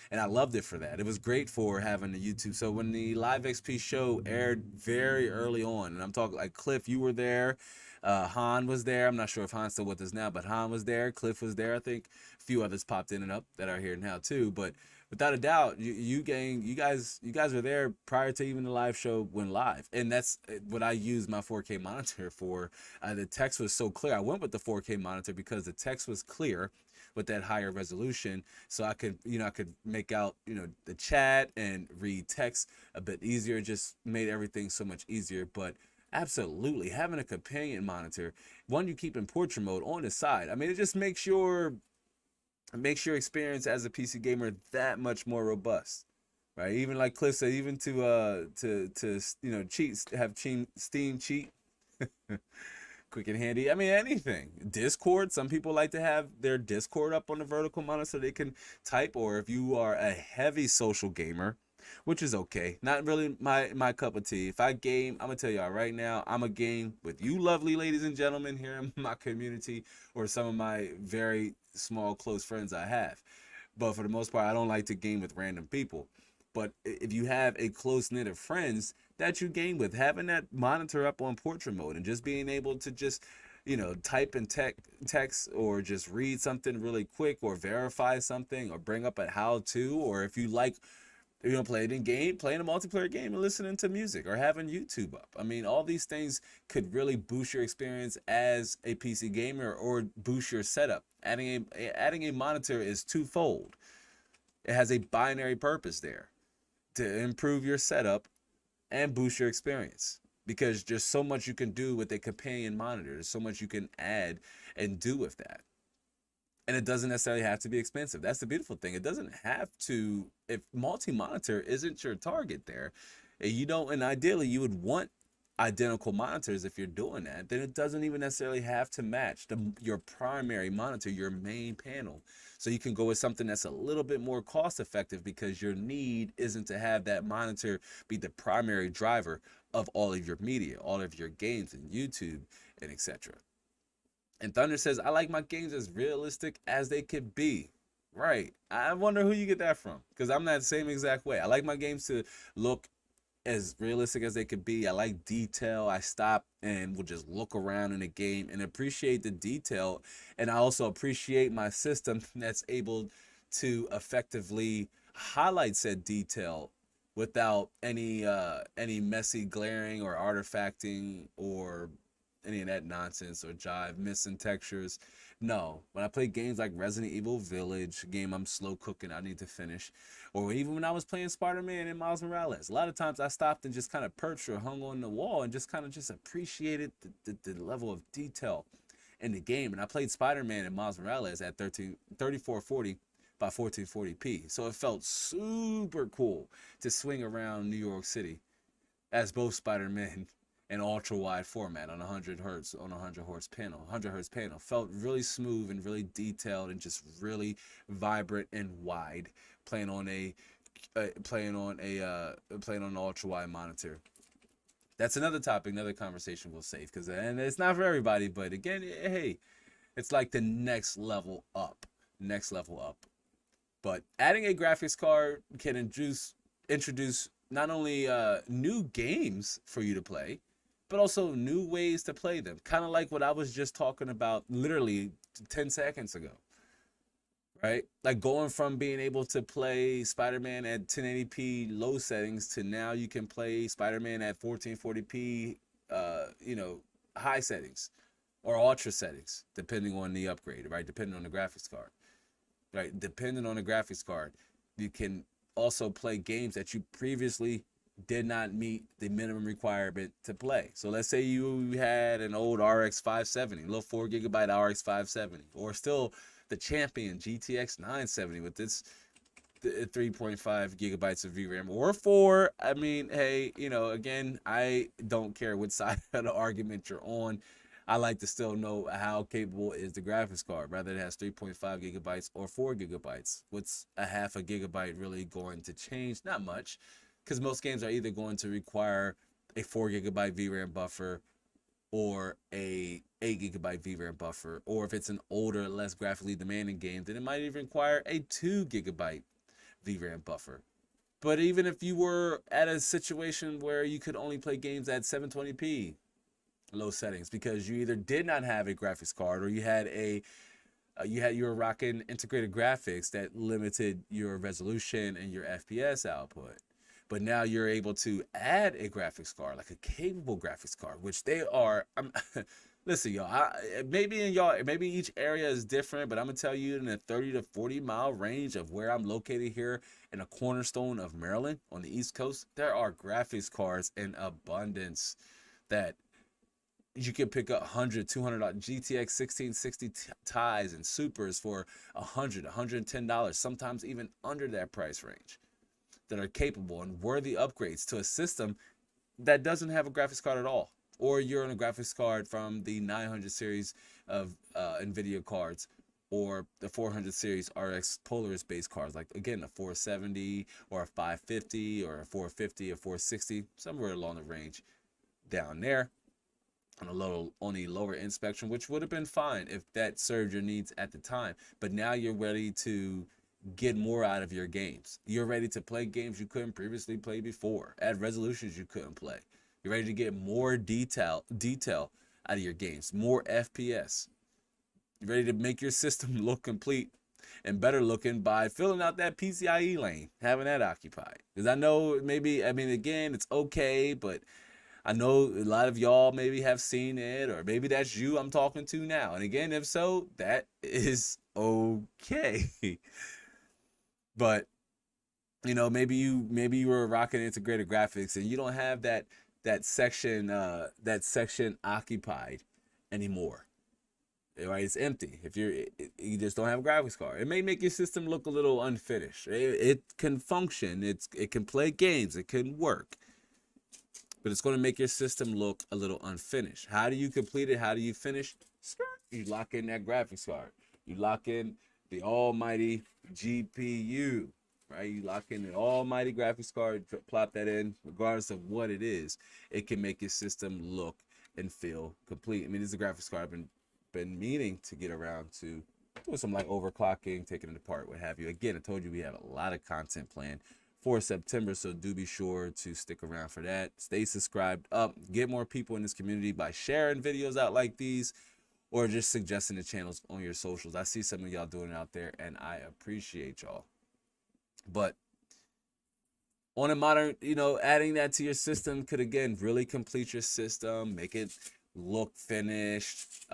Speaker 1: And I loved it for that. It was great for having the YouTube. So when the Live XP show aired very early on, and I'm talking like Cliff, you were there. Han was there. I'm not sure if Han's still with us now, but Han was there. Cliff was there. I think a few others popped in and up that are here now too. But without a doubt, you guys were there prior to even the live show went live, and that's what I used my 4K monitor for. The text was so clear. I went with the 4K monitor because the text was clear with that higher resolution, so I could make out the chat and read text a bit easier. It just made everything so much easier. But absolutely, having a companion monitor, one you keep in portrait mode on the side. I mean, it just makes your experience as a PC gamer that much more robust, right? Even like Cliff said, even to Steam cheat, quick and handy. I mean, anything. Discord. Some people like to have their Discord up on the vertical monitor so they can type. Or if you are a heavy social gamer, which is okay, not really my cup of tea. If I game, I'm gonna tell y'all right now, I'm a game with you lovely ladies and gentlemen here in my community, or some of my very small close friends I have. But for the most part, I don't like to game with random people. But if you have a close knit of friends that you game with, having that monitor up on portrait mode and just being able to just type in text, or just read something really quick, or verify something, or bring up a how-to, or if you like playing a multiplayer game and listening to music, or having YouTube up. I mean, all these things could really boost your experience as a PC gamer, or boost your setup. Adding a monitor is twofold. It has a binary purpose there to improve your setup and boost your experience, because there's so much you can do with a companion monitor. There's so much you can add and do with that. And it doesn't necessarily have to be expensive. That's the beautiful thing. It doesn't have to. If multi-monitor isn't your target there, and ideally you would want identical monitors. If you're doing that, then it doesn't even necessarily have to match your primary monitor, your main panel. So you can go with something that's a little bit more cost effective, because your need isn't to have that monitor be the primary driver of all of your media, all of your games and YouTube and etc. And Thunder says, I like my games as realistic as they could be. Right. I wonder who you get that from, because I'm that same exact way. I like my games to look as realistic as they could be. I like detail. I stop and will just look around in a game and appreciate the detail. And I also appreciate my system that's able to effectively highlight said detail without any messy glaring or artifacting or any of that nonsense or jive, missing textures. No, when I play games like Resident Evil Village, a game I'm slow cooking, I need to finish, or even when I was playing Spider-Man and Miles Morales, a lot of times I stopped and just kind of perched or hung on the wall and just kind of just appreciated the level of detail in the game. And I played Spider-Man and Miles Morales at 3440 by 1440p, so it felt super cool to swing around New York City as both Spider-Man and ultra wide format on 100 hertz panel. 100 hertz panel felt really smooth and really detailed and just really vibrant and wide, playing on an ultra wide monitor. That's another topic, another conversation we'll save, and it's not for everybody, but again, hey, it's like the next level up. But adding a graphics card can introduce not only new games for you to play, but also new ways to play them. Kind of like what I was just talking about literally 10 seconds ago, right? Like going from being able to play Spider-Man at 1080p low settings to now you can play Spider-Man at 1440p, high settings or ultra settings, depending on the upgrade, right? Depending on the graphics card, right? Depending on the graphics card, you can also play games that you previously did not meet the minimum requirement to play. So let's say you had an old RX 570, a little 4GB RX 570, or still the champion GTX 970 with its 3.5 gigabytes of VRAM, or 4. I mean, hey, again, I don't care which side of the argument you're on. I like to still know how capable is the graphics card, whether it has 3.5 gigabytes or 4 gigabytes. What's a half a gigabyte really going to change? Not much, because most games are either going to require a 4 gigabyte VRAM buffer or a 8 gigabyte VRAM buffer, or if it's an older, less graphically demanding game, then it might even require a 2 gigabyte VRAM buffer. But even if you were at a situation where you could only play games at 720p low settings because you either did not have a graphics card or you had a You were rocking integrated graphics that limited your resolution and your FPS output. But now you're able to add a graphics card, like a capable graphics card, which they are. Listen, y'all. Maybe each area is different, but I'm gonna tell you, in a 30 to 40 mile range of where I'm located here in a cornerstone of Maryland on the East Coast, there are graphics cards in abundance that you can pick up $100, $200 GTX 1660 Tis and Supers for $110, sometimes even under that price range, that are capable and worthy upgrades to a system that doesn't have a graphics card at all. Or you're on a graphics card from the 900 series of NVIDIA cards, or the 400 series RX Polaris based cards, like again a 470 or a 550 or a 450 or 460, somewhere along the range down there, on a lower end spectrum, which would have been fine if that served your needs at the time. But now you're ready to get more out of your games. You're ready to play games you couldn't previously play before, at resolutions you couldn't play. You're ready to get more detail out of your games, more FPS. You're ready to make your system look complete and better looking by filling out that PCIe lane, having that occupied. Because I know again, it's okay, but I know a lot of y'all maybe have seen it, or maybe that's you I'm talking to now. And again, if so, that is okay. But maybe you were rocking integrated graphics and you don't have that section occupied anymore. Right, it's empty. If you just don't have a graphics card, it may make your system look a little unfinished. It can function. It can play games. It can work. But it's going to make your system look a little unfinished. How do you complete it? How do you finish? You lock in that graphics card. You lock in the almighty GPU, right? You lock in the almighty graphics card, plop that in, regardless of what it is. It can make your system look and feel complete. I mean, this is a graphics card I've been meaning to get around to doing some like overclocking, taking it apart, what have you. Again, I told you we have a lot of content planned for September, so do be sure to stick around for that. Stay subscribed up, get more people in this community by sharing videos out like these, or just suggesting the channels on your socials. I see some of y'all doing it out there, and I appreciate y'all. But on a modern, adding that to your system could again really complete your system, make it look finished,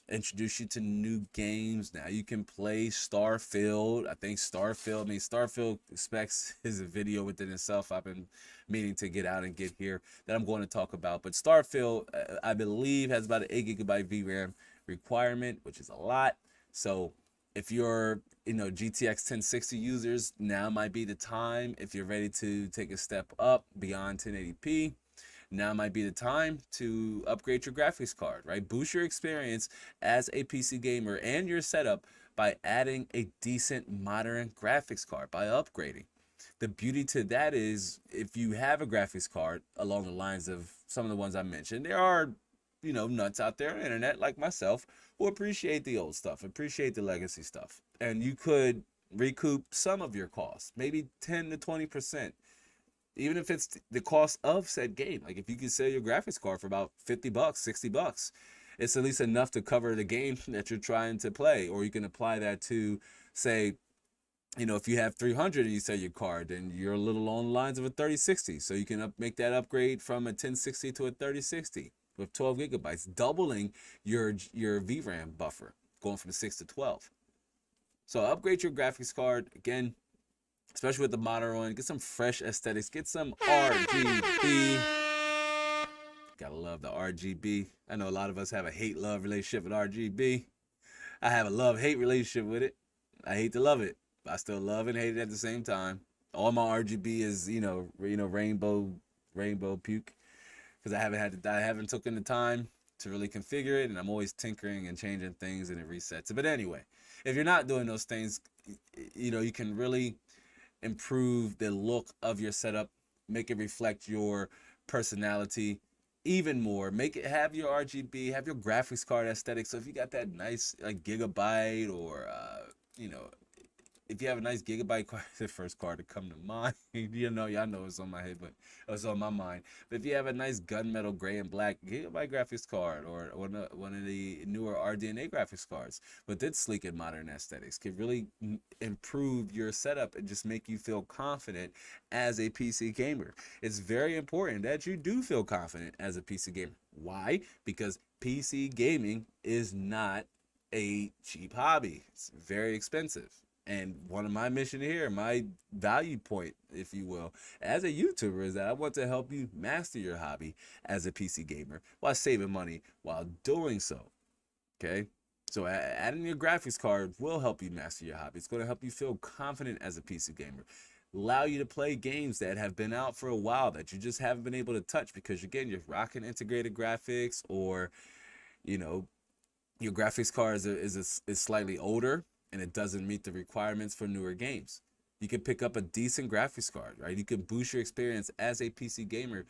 Speaker 1: introduce you to new games. Now you can play Starfield. I think Starfield specs is a video within itself. I've been meaning to get out and get here that I'm going to talk about. But Starfield, I believe, has about an 8 GB VRAM requirement, which is a lot. So if you're GTX 1060 users, now might be the time. If you're ready to take a step up beyond 1080p, now might be the time to upgrade your graphics card, right? Boost your experience as a PC gamer and your setup by adding a decent modern graphics card, by upgrading. The beauty to that is, if you have a graphics card along the lines of some of the ones I mentioned, there are, nuts out there on the internet like myself who appreciate the old stuff, appreciate the legacy stuff. And you could recoup some of your costs, maybe 10 to 20%. Even if it's the cost of said game. Like if you can sell your graphics card for about $50, $60, it's at least enough to cover the game that you're trying to play. Or you can apply that to, say, if you have 300 and you sell your card, then you're a little on the lines of a 3060. So you can make that upgrade from a 1060 to a 3060 with 12 gigabytes, doubling your VRAM buffer, going from 6 to 12. So upgrade your graphics card. Again, especially with the modern one, get some fresh aesthetics, get some RGB. Gotta love the RGB. I know a lot of us have a hate-love relationship with RGB. I have a love-hate relationship with it. I hate to love it, but I still love and hate it at the same time. All my RGB is, rainbow puke, because I haven't taken the time to really configure it, and I'm always tinkering and changing things, and it resets it. But anyway, if you're not doing those things, you can really improve the look of your setup, make it reflect your personality even more, have your RGB, have your graphics card aesthetic. So if you got that nice like gigabyte or if you have a nice gigabyte card, the first card to come to mind. Y'all know it's on my head, but it's on my mind. But if you have a nice gunmetal gray and black gigabyte graphics card, or one of the newer RDNA graphics cards with its sleek and modern aesthetics, can really improve your setup and just make you feel confident as a PC gamer. It's very important that you do feel confident as a PC gamer. Why? Because PC gaming is not a cheap hobby. It's very expensive. And one of my mission here, my value point, if you will, as a YouTuber, is that I want to help you master your hobby as a PC gamer while saving money while doing so. Okay? So adding your graphics card will help you master your hobby. It's going to help you feel confident as a PC gamer. Allow you to play games that have been out for a while that you just haven't been able to touch because, again, you're rocking integrated graphics, or, your graphics card is slightly older and it doesn't meet the requirements for newer games. You can pick up a decent graphics card, right? You can boost your experience as a PC gamer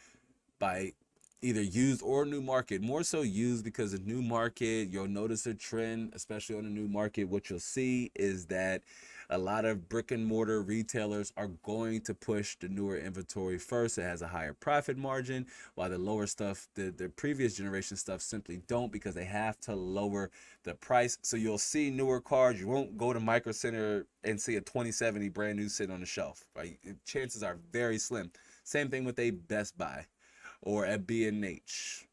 Speaker 1: by either used or new market. More so used, because of new market, you'll notice a trend, especially on the new market. What you'll see is that a lot of brick and mortar retailers are going to push the newer inventory first. It has a higher profit margin, while the lower stuff, the previous generation stuff, simply don't, because they have to lower the price. So you'll see newer cards. You won't go to Micro Center and see a 2070 brand new sitting on the shelf, right? Chances are very slim. Same thing with a Best Buy or at B&H.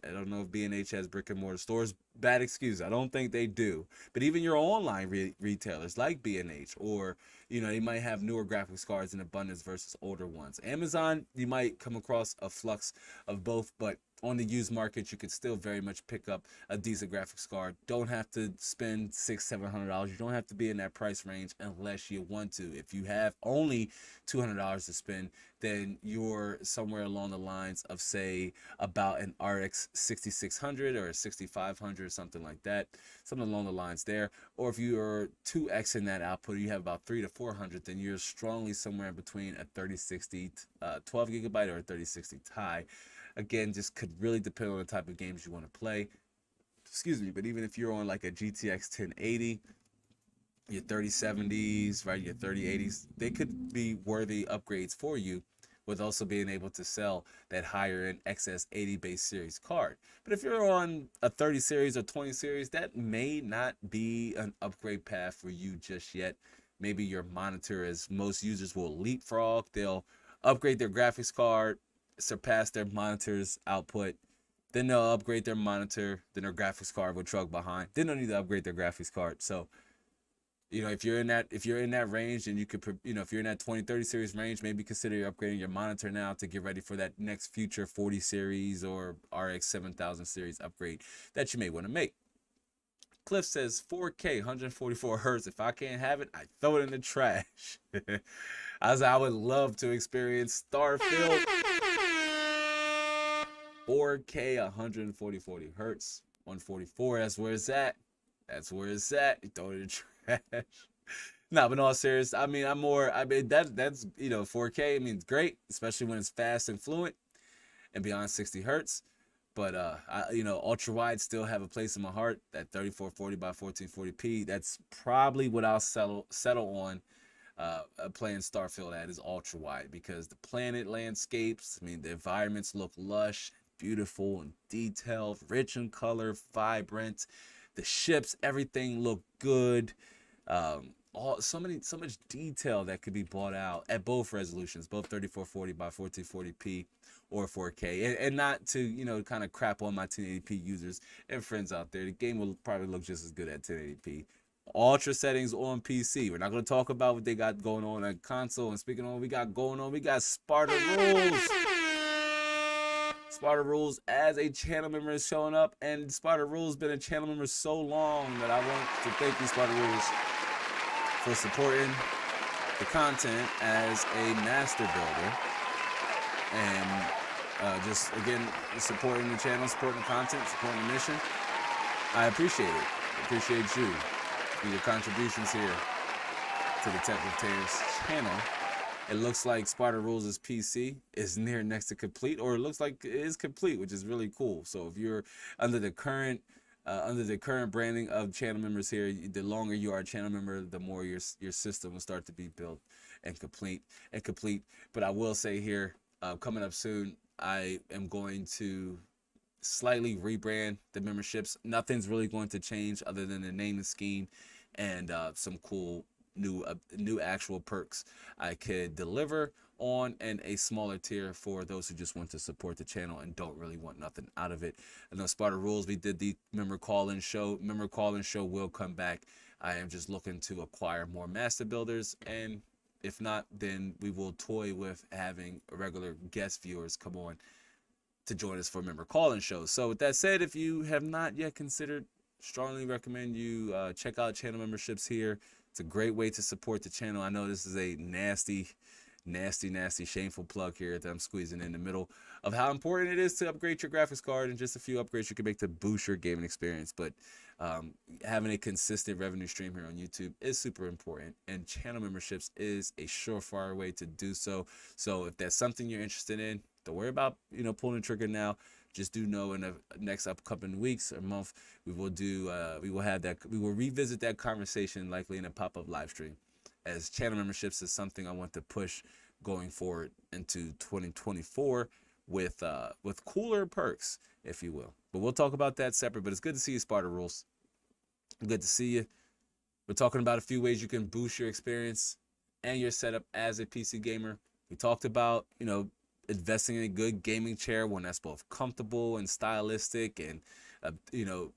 Speaker 1: I don't know if B&H has brick and mortar stores. Bad excuse. I don't think they do. But even your online retailers like B&H, or, they might have newer graphics cards in abundance versus older ones. Amazon, you might come across a flux of both, but on the used market, you could still very much pick up a decent graphics card. Don't have to spend $600-700. You don't have to be in that price range unless you want to. If you have only $200 to spend, then you're somewhere along the lines of, say, about an RX 6600 or a 6500 or something like that, something along the lines there. Or if you are 2x in that output, you have about 300 to 400, then you're strongly somewhere in between a 3060 12 gigabyte or a 3060 Ti. Again, just could really depend on the type of games you want to play. Excuse me, but even if you're on like a GTX 1080, your 3070s, right, your 3080s, they could be worthy upgrades for you, with also being able to sell that higher end XS80 base series card. But if you're on a 30 series or 20 series, that may not be an upgrade path for you just yet. Maybe your monitor, as most users will leapfrog, they'll upgrade their graphics card, surpass their monitor's output, then they'll upgrade their monitor, then their graphics card will trug behind, then they'll need to upgrade their graphics card. So, if you're in that range, and you could, if you're in that 20-30 series range, maybe consider upgrading your monitor now to get ready for that next future 40 series or RX 7000 series upgrade that you may want to make. Cliff says 4K 144 hertz. If I can't have it, I throw it in the trash. I would love to experience Starfield 4K 144 hertz, 144. That's where it's at. You throw it in the trash. No, but in all seriousness, that's 4K. It's great, especially when it's fast and fluent and beyond 60 hertz. But ultra wide still have a place in my heart. That 3440 by 1440p. That's probably what I'll settle on playing Starfield at, is ultra wide, because the planet landscapes, the environments look lush, beautiful and detailed, rich in color, vibrant. The ships, everything look good. So much detail that could be brought out at both resolutions, both 3440 by 1440p or 4K. And not to, kind of crap on my 1080p users and friends out there. The game will probably look just as good at 1080p. Ultra settings on PC. We're not going to talk about what they got going on console. And speaking of what we got going on, we got Sparta Rules. Sparta Rules as a channel member is showing up, and Sparta Rules been a channel member so long that I want to thank you, Sparta Rules, for supporting the content as a master builder, and just again supporting the channel, supporting the content, supporting the mission. I appreciate it. I appreciate you for your contributions here to the Tech with Tears channel. It looks like Sparta Rules' PC is next to complete, or it looks like it is complete, which is really cool. So if you're under the current under the current branding of channel members here, the longer you are a channel member, the more your system will start to be built and complete. But I will say here, coming up soon, I am going to slightly rebrand the memberships. Nothing's really going to change other than the name and scheme and some cool new actual perks I could deliver on, and a smaller tier for those who just want to support the channel and don't really want nothing out of it. I know Sparta Rules, we did the member call-in show. Member call-in show will come back. I am just looking to acquire more master builders, and if not, then we will toy with having regular guest viewers come on to join us for member call-in shows. So with that said, if you have not yet considered, strongly recommend you check out channel memberships here. It's a great way to support the channel. I know this is a nasty, shameful plug here that I'm squeezing in the middle of how important it is to upgrade your graphics card, and just a few upgrades you can make to boost your gaming experience. But having a consistent revenue stream here on YouTube is super important, and channel memberships is a surefire way to do so. So if that's something you're interested in, don't worry about pulling the trigger now. Just do know in the next upcoming weeks or month, we will revisit that conversation likely in a pop-up live stream, as channel memberships is something I want to push going forward into 2024 with cooler perks, if you will. But we'll talk about that separate. But it's good to see you, Sparta Rules. Good to see you. We're talking about a few ways you can boost your experience and your setup as a PC gamer. We talked about, investing in a good gaming chair, one that's both comfortable and stylistic and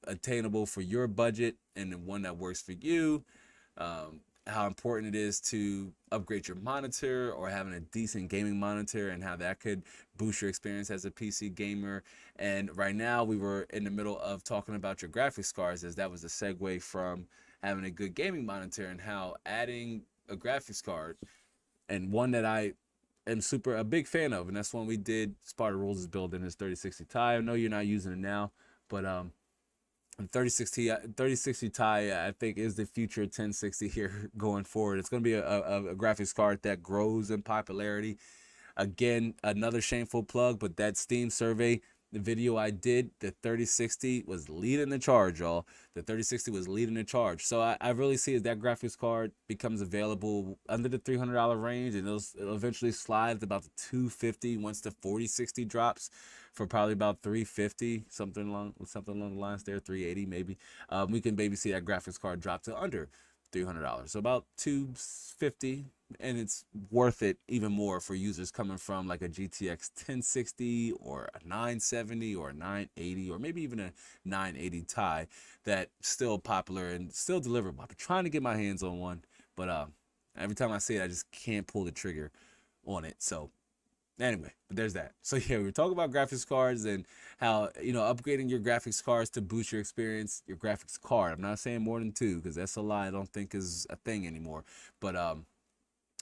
Speaker 1: attainable for your budget, and then one that works for you. How important it is to upgrade your monitor or having a decent gaming monitor, and how that could boost your experience as a PC gamer. And right now we were in the middle of talking about your graphics cards, as that was a segue from having a good gaming monitor, and how adding a graphics card, and one that I am a big fan of, and that's one we did. Sparta Rules is building his 3060 Ti. I know you're not using it now, but 3060 Ti, I think, is the future 1060 here going forward. It's going to be a graphics card that grows in popularity. Again, another shameful plug, but that Steam survey, the video I did, the 3060 was leading the charge, y'all. The 3060 was leading the charge. So I really see as that graphics card becomes available under the $300 range, and it'll eventually slide to about the $250 once the 4060 drops, for probably about $350, something along the lines there, $380 maybe. We can maybe see that graphics card drop to under $300, so about $250, and it's worth it even more for users coming from like a GTX 1060 or a 970 or a 980 or maybe even a 980 Ti that's still popular and still deliverable. I've been trying to get my hands on one, but every time I see it, I just can't pull the trigger on it. So anyway, but there's that. So yeah, we were talking about graphics cards and how, upgrading your graphics cards to boost your experience, your graphics card. I'm not saying more than two, because that's a lie I don't think is a thing anymore. But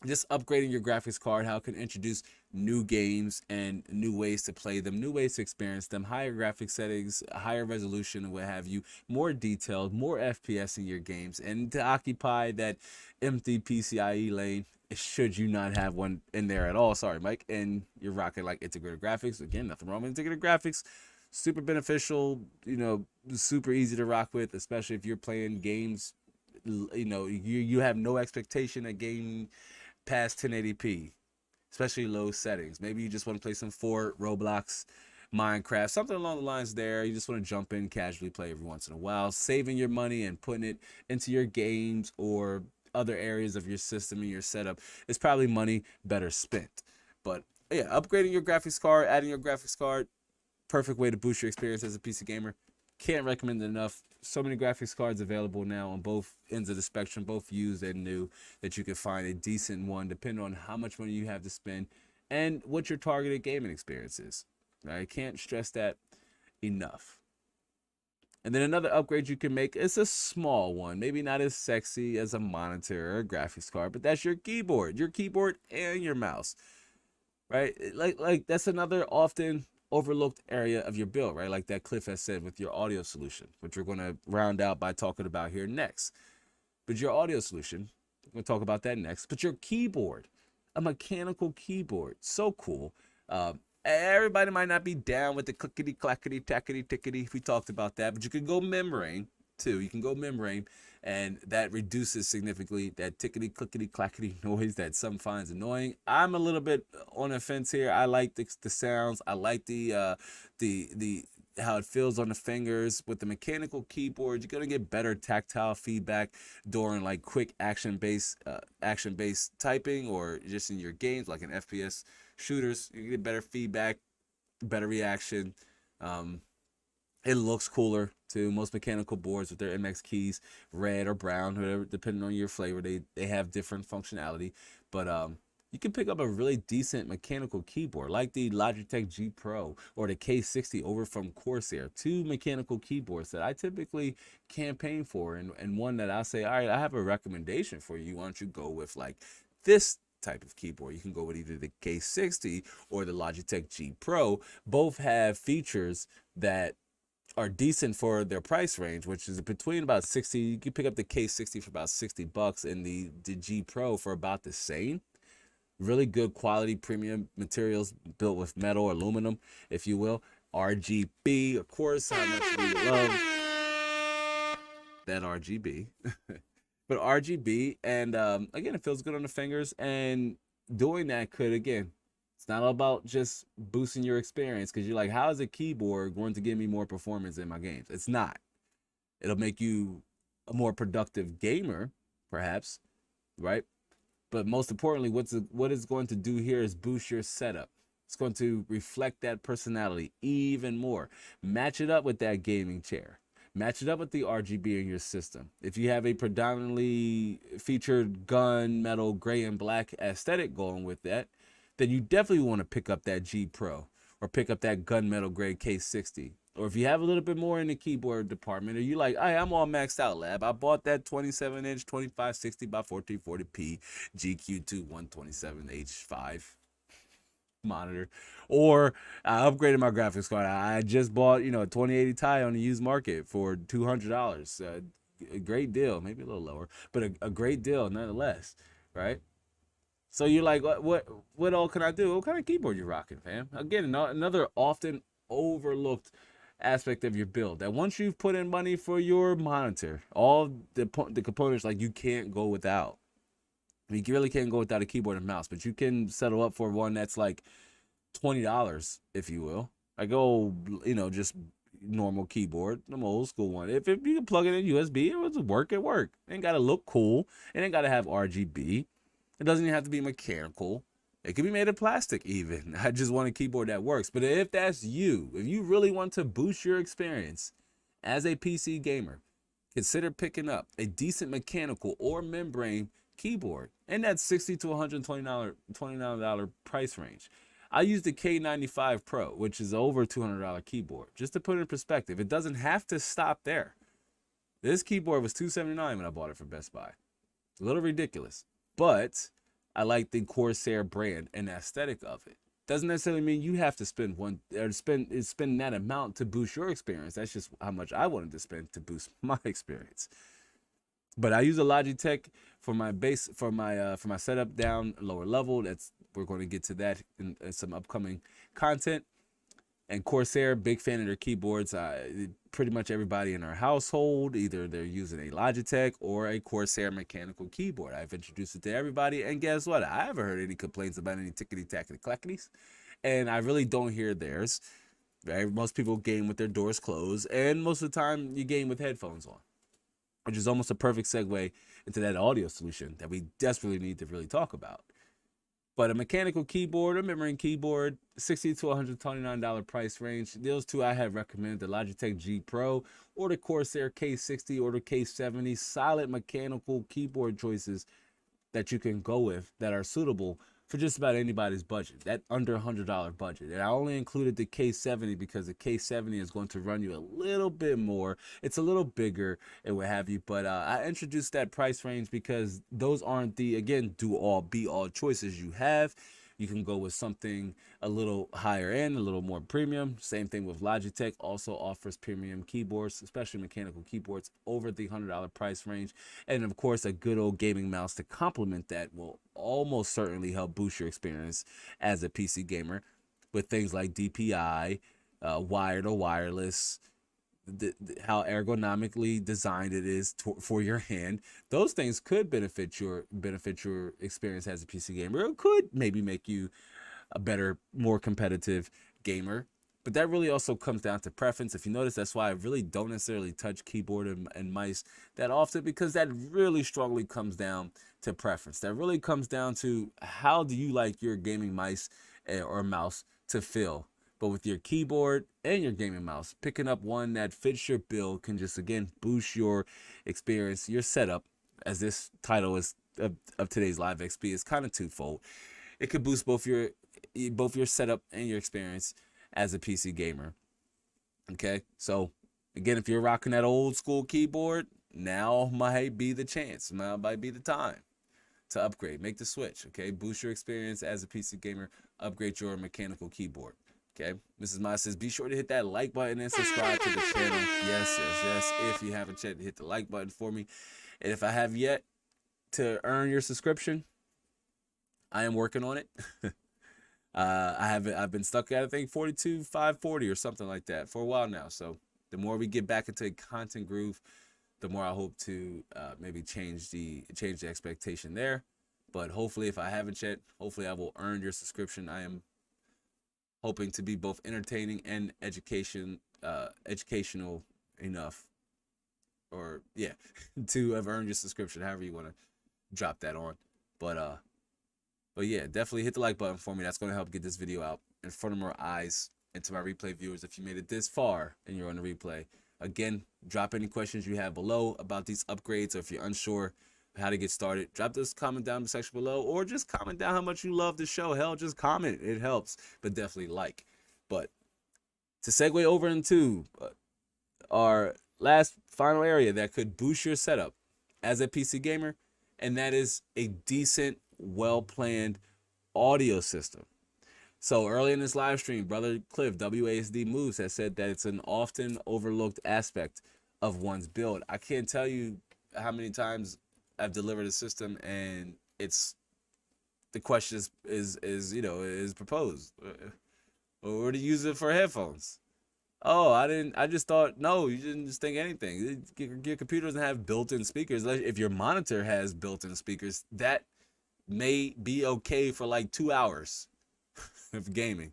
Speaker 1: just upgrading your graphics card, how it can introduce new games and new ways to play them, new ways to experience them, higher graphic settings, higher resolution, and what have you, more detailed, more FPS in your games, and to occupy that empty PCIe lane, should you not have one in there at all. Sorry, Mike. And you're rocking like integrated graphics. Again, nothing wrong with integrated graphics. Super beneficial, super easy to rock with, especially if you're playing games, you have no expectation of gaming past 1080p, especially low settings. Maybe you just want to play some Fort, Roblox, Minecraft, something along the lines there. You just want to jump in, casually play every once in a while, saving your money and putting it into your games or other areas of your system and your setup is probably money better spent. But yeah, upgrading your graphics card, adding your graphics card, perfect way to boost your experience as a PC gamer. Can't recommend it enough. So many graphics cards available now on both ends of the spectrum, both used and new, that you can find a decent one depending on how much money you have to spend and what your targeted gaming experience is. I can't stress that enough. And then another upgrade you can make is a small one, maybe not as sexy as a monitor or a graphics card, but that's your keyboard and your mouse, right? Like that's another often overlooked area of your build, right? Like that Cliff has said with your audio solution, which we're going to round out by talking about here next. But your audio solution, we're going to talk about that next. But your keyboard, a mechanical keyboard, so cool. Everybody might not be down with the clickety clackety tackety tickety. We talked about that, but you can go membrane too. You can go membrane, and that reduces significantly that tickety clickety clackety noise that some finds annoying. I'm a little bit on the fence here. I like the sounds. I like the how it feels on the fingers. With the mechanical keyboard, you're gonna get better tactile feedback during like quick action based typing, or just in your games like in FPS shooters. You get better feedback, better reaction. Um, it looks cooler too. Most mechanical boards with their MX keys, red or brown, whatever, depending on your flavor, they have different functionality. But you can pick up a really decent mechanical keyboard like the Logitech G Pro or the K60 over from Corsair. Two mechanical keyboards that I typically campaign for, and one that I say, all right, I have a recommendation for you. Why don't you go with like this type of keyboard? You can go with either the K60 or the Logitech G Pro. Both have features that are decent for their price range, which is between about 60. You can pick up the K60 for about $60 and the G Pro for about the same. Really good quality premium materials built with metal, aluminum, if you will. RGB, of course, how much we love that RGB. But RGB, and again, it feels good on the fingers, and doing that could, again, it's not all about just boosting your experience, because you're like, how is a keyboard going to give me more performance in my games? It's not. It'll make you a more productive gamer, perhaps, right? But most importantly, what it's going to do here is boost your setup. It's going to reflect that personality even more. Match it up with that gaming chair. Match it up with the RGB in your system. If you have a predominantly featured gun, metal, gray, and black aesthetic going with that, then you definitely want to pick up that G Pro or pick up that gunmetal grade K60. Or if you have a little bit more in the keyboard department, or you like, hey, I'm all maxed out, lab. I bought that 27-inch 2560 by 1440p GQ2 127H5 monitor, or I upgraded my graphics card. I just bought, a 2080 Ti on the used market for $200. A great deal, maybe a little lower, but a great deal nonetheless, right? So you're like, what all can I do? What kind of keyboard you rocking, fam? Again, another often overlooked aspect of your build, that once you've put in money for your monitor, all the components, like, you can't go without. I mean, you really can't go without a keyboard and mouse, but you can settle up for one that's like $20, if you will. I go, just normal keyboard, the old school one. If you can plug it in USB, it would work. It work. It ain't gotta look cool. It ain't gotta have RGB. It doesn't even have to be mechanical. It can be made of plastic even. I just want a keyboard that works. But if that's you, if you really want to boost your experience as a PC gamer, consider picking up a decent mechanical or membrane keyboard in that $60 to $129 price range. I use the K95 Pro, which is over $200 keyboard. Just to put it in perspective, it doesn't have to stop there. This keyboard was $279 when I bought it from Best Buy. It's a little ridiculous, but I like the Corsair brand and the aesthetic of it. Doesn't necessarily mean you have to spend spend that amount to boost your experience. That's just how much I wanted to spend to boost my experience. But I use a Logitech for my base, for my setup down lower level. We're going to get to that in some upcoming content. And Corsair, big fan of their keyboards. Pretty much everybody in our household, either they're using a Logitech or a Corsair mechanical keyboard. I've introduced it to everybody, and guess what? I haven't heard any complaints about any tickety-tackety clackities, and I really don't hear theirs. Right? Most people game with their doors closed, and most of the time you game with headphones on, which is almost a perfect segue into that audio solution that we desperately need to really talk about. But a mechanical keyboard, a membrane keyboard, $60 to $129 price range. Those two I have recommended, the Logitech G Pro or the Corsair K60 or the K70. Solid mechanical keyboard choices that you can go with that are suitable for just about anybody's budget, that under $100 budget. And I only included the K70 because the K70 is going to run you a little bit more. It's a little bigger and what have you, but I introduced that price range because those aren't the, again, do all be all choices you have. You can go with something a little higher end, a little more premium. Same thing with Logitech, also offers premium keyboards, especially mechanical keyboards, over the $100 price range. And of course, a good old gaming mouse to complement that will almost certainly help boost your experience as a PC gamer. with things like DPI, wired or wireless, how ergonomically designed it is for your hand. Those things could benefit your experience as a PC gamer. It could maybe make you a better, more competitive gamer. But that really also comes down to preference. If you notice, that's why I really don't necessarily touch keyboard and mice that often, because that really strongly comes down to preference. That really comes down to how do you like your gaming mice or mouse to feel. But with your keyboard and your gaming mouse, picking up one that fits your build can just, again, boost your experience, your setup, as this title is of today's Live XP is kind of twofold. It could boost both your setup and your experience as a PC gamer. Okay, so again, if you're rocking that old school keyboard, now might be the chance. Now might be the time to upgrade, make the switch. Okay, boost your experience as a PC gamer, upgrade your mechanical keyboard. Okay, Mrs. Ma says, be sure to hit that like button and subscribe to the channel. Yes. If you haven't yet, hit the like button for me. And if I have yet to earn your subscription, I am working on it. I've been stuck at, I think, 42,540 or something like that for a while now. So the more we get back into a content groove, the more I hope to maybe change the expectation there. But hopefully, if I haven't yet, hopefully I will earn your subscription. I am hoping to be both entertaining and educational enough, or yeah, to have earned your subscription, however you want to drop that on. But yeah, definitely hit the like button for me. That's going to help get this video out in front of more eyes and to my replay viewers. If you made it this far and you're on the replay, again, drop any questions you have below about these upgrades, or if you're unsure how to get started, drop this comment down in the section below, or just comment down how much you love the show. Hell, just comment. It helps, but definitely like. But to segue over into our last final area that could boost your setup as a PC gamer, and that is a decent, well-planned audio system. So early in this live stream, brother Cliff, WASD Moves, has said that it's an often overlooked aspect of one's build. I can't tell you how many times I've delivered a system and the question is proposed, or to use it for headphones. Oh, I just thought, no, you didn't just think anything. Your computer doesn't have built-in speakers. If your monitor has built-in speakers, that may be okay for like 2 hours of gaming.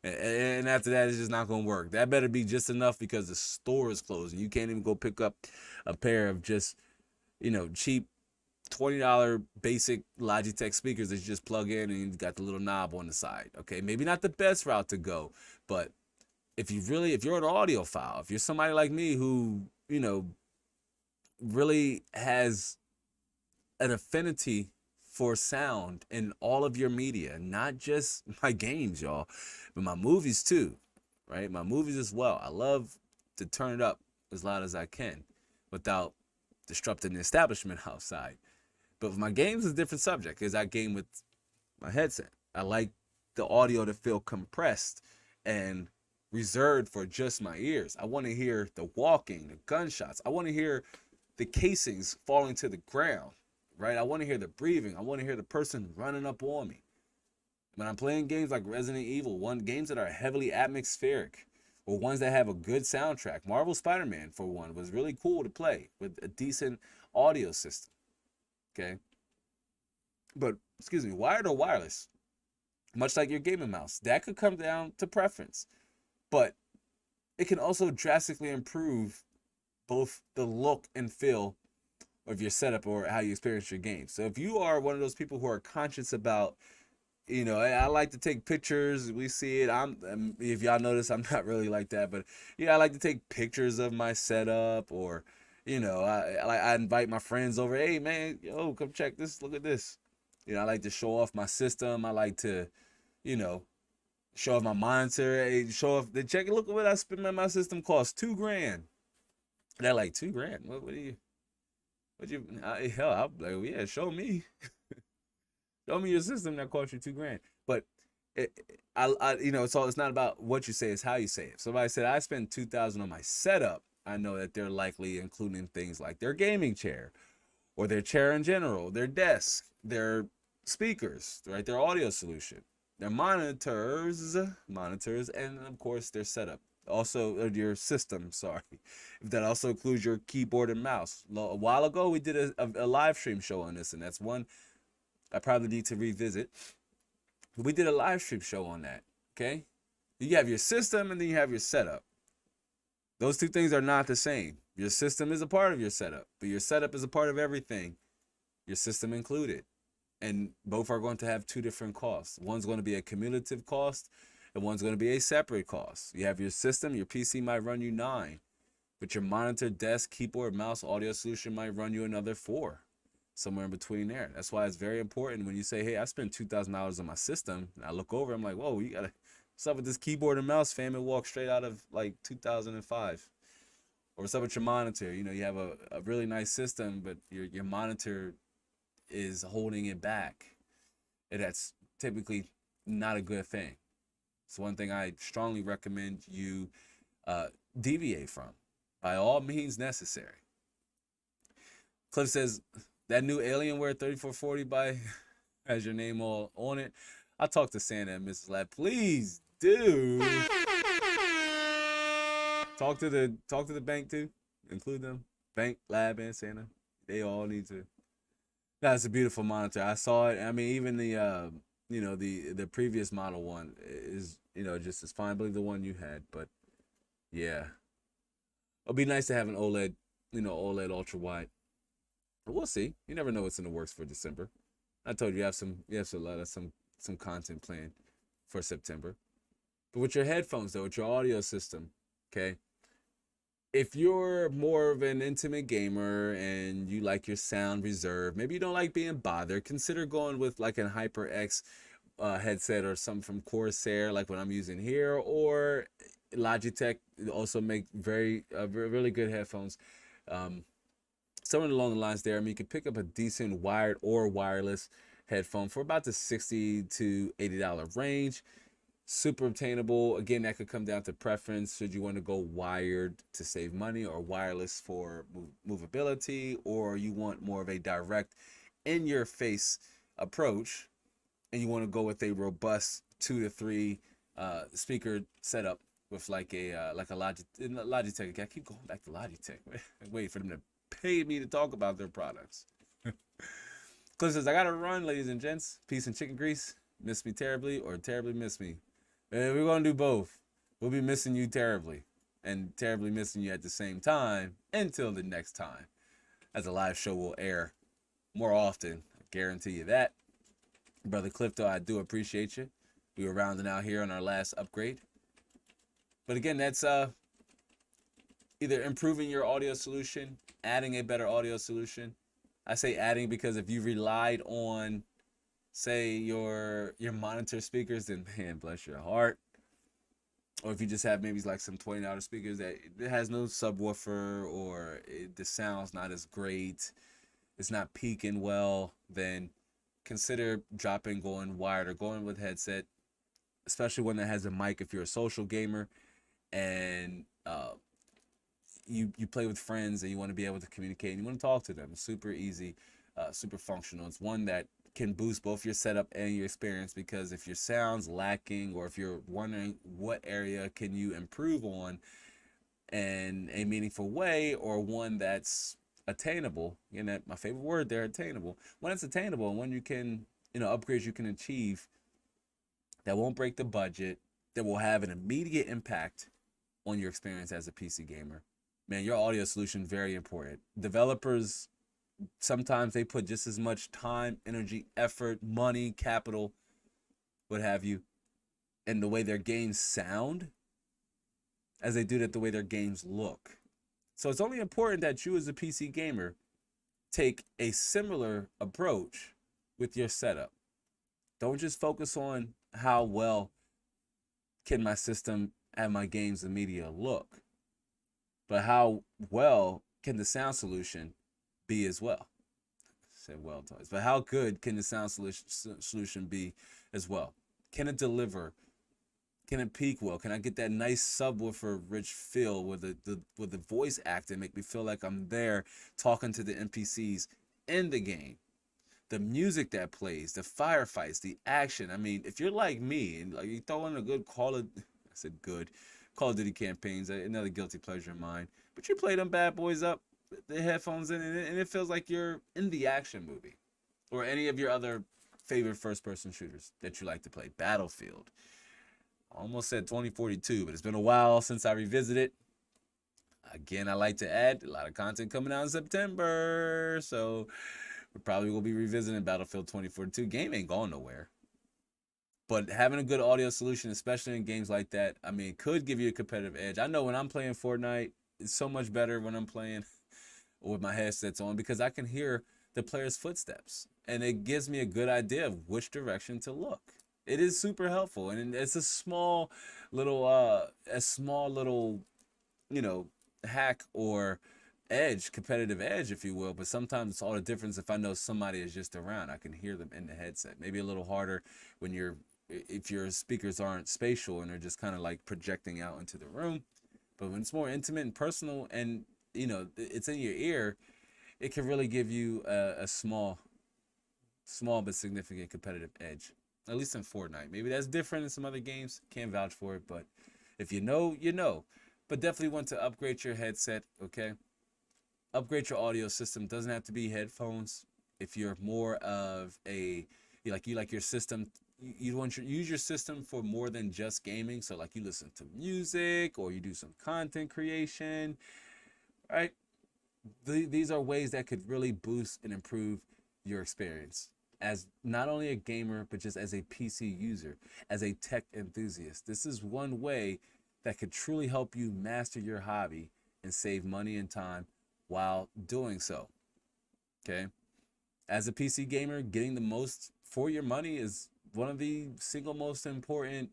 Speaker 1: And after that, it's just not going to work. That better be just enough, because the store is closed and you can't even go pick up a pair of just, cheap $20 basic Logitech speakers that you just plug in and you got the little knob on the side. Okay, maybe not the best route to go, but if you're an audiophile, if you're somebody like me who, really has an affinity for sound in all of your media, not just my games, y'all, but my movies too, right? My movies as well. I love to turn it up as loud as I can without disrupting the establishment outside. But with my games, is a different subject, because I game with my headset. I like the audio to feel compressed and reserved for just my ears. I want to hear the walking, the gunshots. I want to hear the casings falling to the ground, right? I want to hear the breathing. I want to hear the person running up on me. When I'm playing games like Resident Evil, games that are heavily atmospheric, or ones that have a good soundtrack. Marvel Spider-Man, for one, was really cool to play with a decent audio system. Okay, but wired or wireless, much like your gaming mouse, that could come down to preference, but it can also drastically improve both the look and feel of your setup or how you experience your game. So if you are one of those people who are conscious about, I like to take pictures. We see it. If y'all notice, I'm not really like that, but I like to take pictures of my setup, or I invite my friends over. Hey man, yo, come check this. Look at this. I like to show off my system. I like to, show off my monitor. Hey, show off the check. Look at what I spent on my system. Cost $2,000. They're like, $2,000. Hell, I'll be like, well, yeah, show me. Show me your system that cost you $2,000. But so it's not about what you say, it's how you say it. If somebody said I spent $2,000 on my setup, I know that they're likely including things like their gaming chair, or their chair in general, their desk, their speakers, right, their audio solution, their monitors, and of course their setup. Also, your system. Sorry, if that also includes your keyboard and mouse. A while ago, we did a live stream show on this, and that's one I probably need to revisit. But we did a live stream show on that. Okay, you have your system, and then you have your setup. Those two things are not the same. Your system is a part of your setup, but your setup is a part of everything, your system included. And both are going to have two different costs. One's going to be a cumulative cost, and one's going to be a separate cost. You have your system, your PC might run you 9, but your monitor, desk, keyboard, mouse, audio solution might run you another 4, somewhere in between there. That's why it's very important when you say, hey, I spent $2,000 on my system, and I look over, I'm like, whoa, you got to, what's up with this keyboard and mouse, fam? It walks straight out of like 2005. Or what's up with your monitor? You know, you have a really nice system, but your monitor is holding it back. And that's typically not a good thing. It's one thing I strongly recommend you deviate from, by all means necessary. Cliff says, that new Alienware 3440 by has your name all on it. I talked to Santa and Mrs. Lab. Please do. Talk to the bank too. Include them. Bank, lab, and Santa. They all need to. That's a beautiful monitor. I saw it. I mean, even the the previous model one is, just as fine. I believe the one you had, but yeah. It'll be nice to have an OLED, OLED ultra wide. But we'll see. You never know what's in the works for December. I told you you have some content planned for September. But with your headphones though, with your audio system, okay? If you're more of an intimate gamer and you like your sound reserved, maybe you don't like being bothered, consider going with like an HyperX headset or something from Corsair, like what I'm using here, or Logitech also make really good headphones. Somewhere along the lines there, I mean, you can pick up a decent wired or wireless headphone for about the $60 to $80 range. Super obtainable. Again, that could come down to preference. Should you want to go wired to save money, or wireless for movability, or you want more of a direct in-your-face approach and you want to go with a robust 2 to 3 speaker setup with like a Logitech. I keep going back to Logitech. Wait for them to pay me to talk about their products. Cliff says, I gotta run, ladies and gents. Peace and chicken grease. Miss me terribly or terribly miss me. We're going to do both. We'll be missing you terribly and terribly missing you at the same time until the next time, as a live show will air more often. I guarantee you that. Brother Clifto, I do appreciate you. We were rounding out here on our last upgrade. But again, that's either improving your audio solution, adding a better audio solution. I say adding because if you relied on, say, your monitor speakers, then man, bless your heart. Or if you just have maybe like some $20 speakers that it has no subwoofer, or the sound's not as great, it's not peaking well, then consider going wired or going with headset, especially one that has a mic if you're a social gamer and you play with friends and you want to be able to communicate and you want to talk to them. It's super easy, super functional. It's one that can boost both your setup and your experience, because if your sound's lacking, or if you're wondering what area can you improve on in a meaningful way, or one that's attainable, that my favorite word there, attainable. When it's attainable and when you can, upgrades you can achieve that won't break the budget, that will have an immediate impact on your experience as a PC gamer. Man, your audio solution, very important. Developers, sometimes they put just as much time, energy, effort, money, capital, what have you, in the way their games sound as they do that the way their games look. So it's only important that you as a PC gamer take a similar approach with your setup. Don't just focus on how well can my system and my games and media look, but how well can the sound solution be as well. I said well twice, but how good can the sound solution be as well? Can it deliver? Can it peak well? Can I get that nice subwoofer rich feel with the voice acting, make me feel like I'm there talking to the NPCs in the game? the music that plays, the firefights, the action. I mean, if you're like me and like you throw in a good Call of Duty campaigns, another guilty pleasure of mine. But you play them bad boys up, the headphones in, and it feels like you're in the action movie, or any of your other favorite first-person shooters that you like to play. Battlefield. Almost said 2042, but it's been a while since I revisited. Again, I like to add a lot of content coming out in September, so we probably will be revisiting Battlefield 2042. Game ain't going nowhere. But having a good audio solution, especially in games like that, I mean, could give you a competitive edge. I know when I'm playing Fortnite, it's so much better when I'm playing with my headsets on because I can hear the player's footsteps. And it gives me a good idea of which direction to look. It is super helpful. And it's a small little, hack or competitive edge, if you will. But sometimes it's all the difference if I know somebody is just around. I can hear them in the headset. Maybe a little harder if your speakers aren't spatial and they're just kind of like projecting out into the room. But when it's more intimate and personal and, it's in your ear, it can really give you a small but significant competitive edge, at least in Fortnite. Maybe that's different in some other games. Can't vouch for it, but if you know, you know. But definitely want to upgrade your headset, okay? Upgrade your audio system. Doesn't have to be headphones. If you're more of you like your system, you want to use your system for more than just gaming. So like you listen to music or you do some content creation, right? These are ways that could really boost and improve your experience as not only a gamer, but just as a PC user, as a tech enthusiast. This is one way that could truly help you master your hobby and save money and time while doing so. Okay? As a PC gamer, getting the most for your money is one of the single most important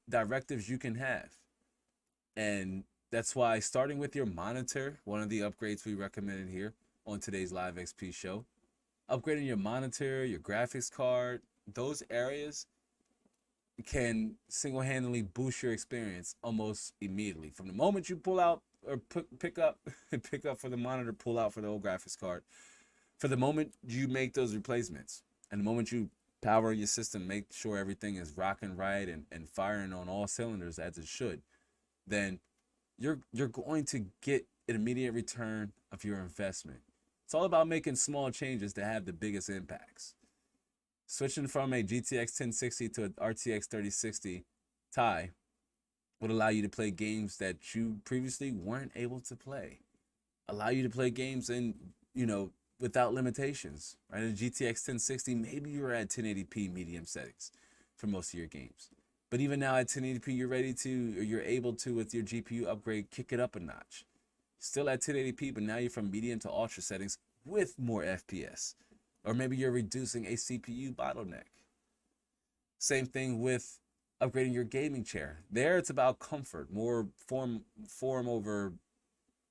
Speaker 1: directives you can have. And that's why starting with your monitor, one of the upgrades we recommended here on today's Live XP show, upgrading your monitor, your graphics card, those areas can single-handedly boost your experience almost immediately. From the moment you pull out or pick up for the monitor, pull out for the old graphics card, for the moment you make those replacements, and the moment you power your system, make sure everything is rocking right and firing on all cylinders as it should, then you're going to get an immediate return of your investment. It's all about making small changes that have the biggest impacts. Switching from a GTX 1060 to an RTX 3060 Ti would allow you to play games that you previously weren't able to play. Allow you to play games without limitations, right? A GTX 1060, maybe you're at 1080p medium settings for most of your games. But even now at 1080p, you're able to, with your GPU upgrade, kick it up a notch. Still at 1080p, but now you're from medium to ultra settings with more FPS. Or maybe you're reducing a CPU bottleneck. Same thing with upgrading your gaming chair. There it's about comfort, more form over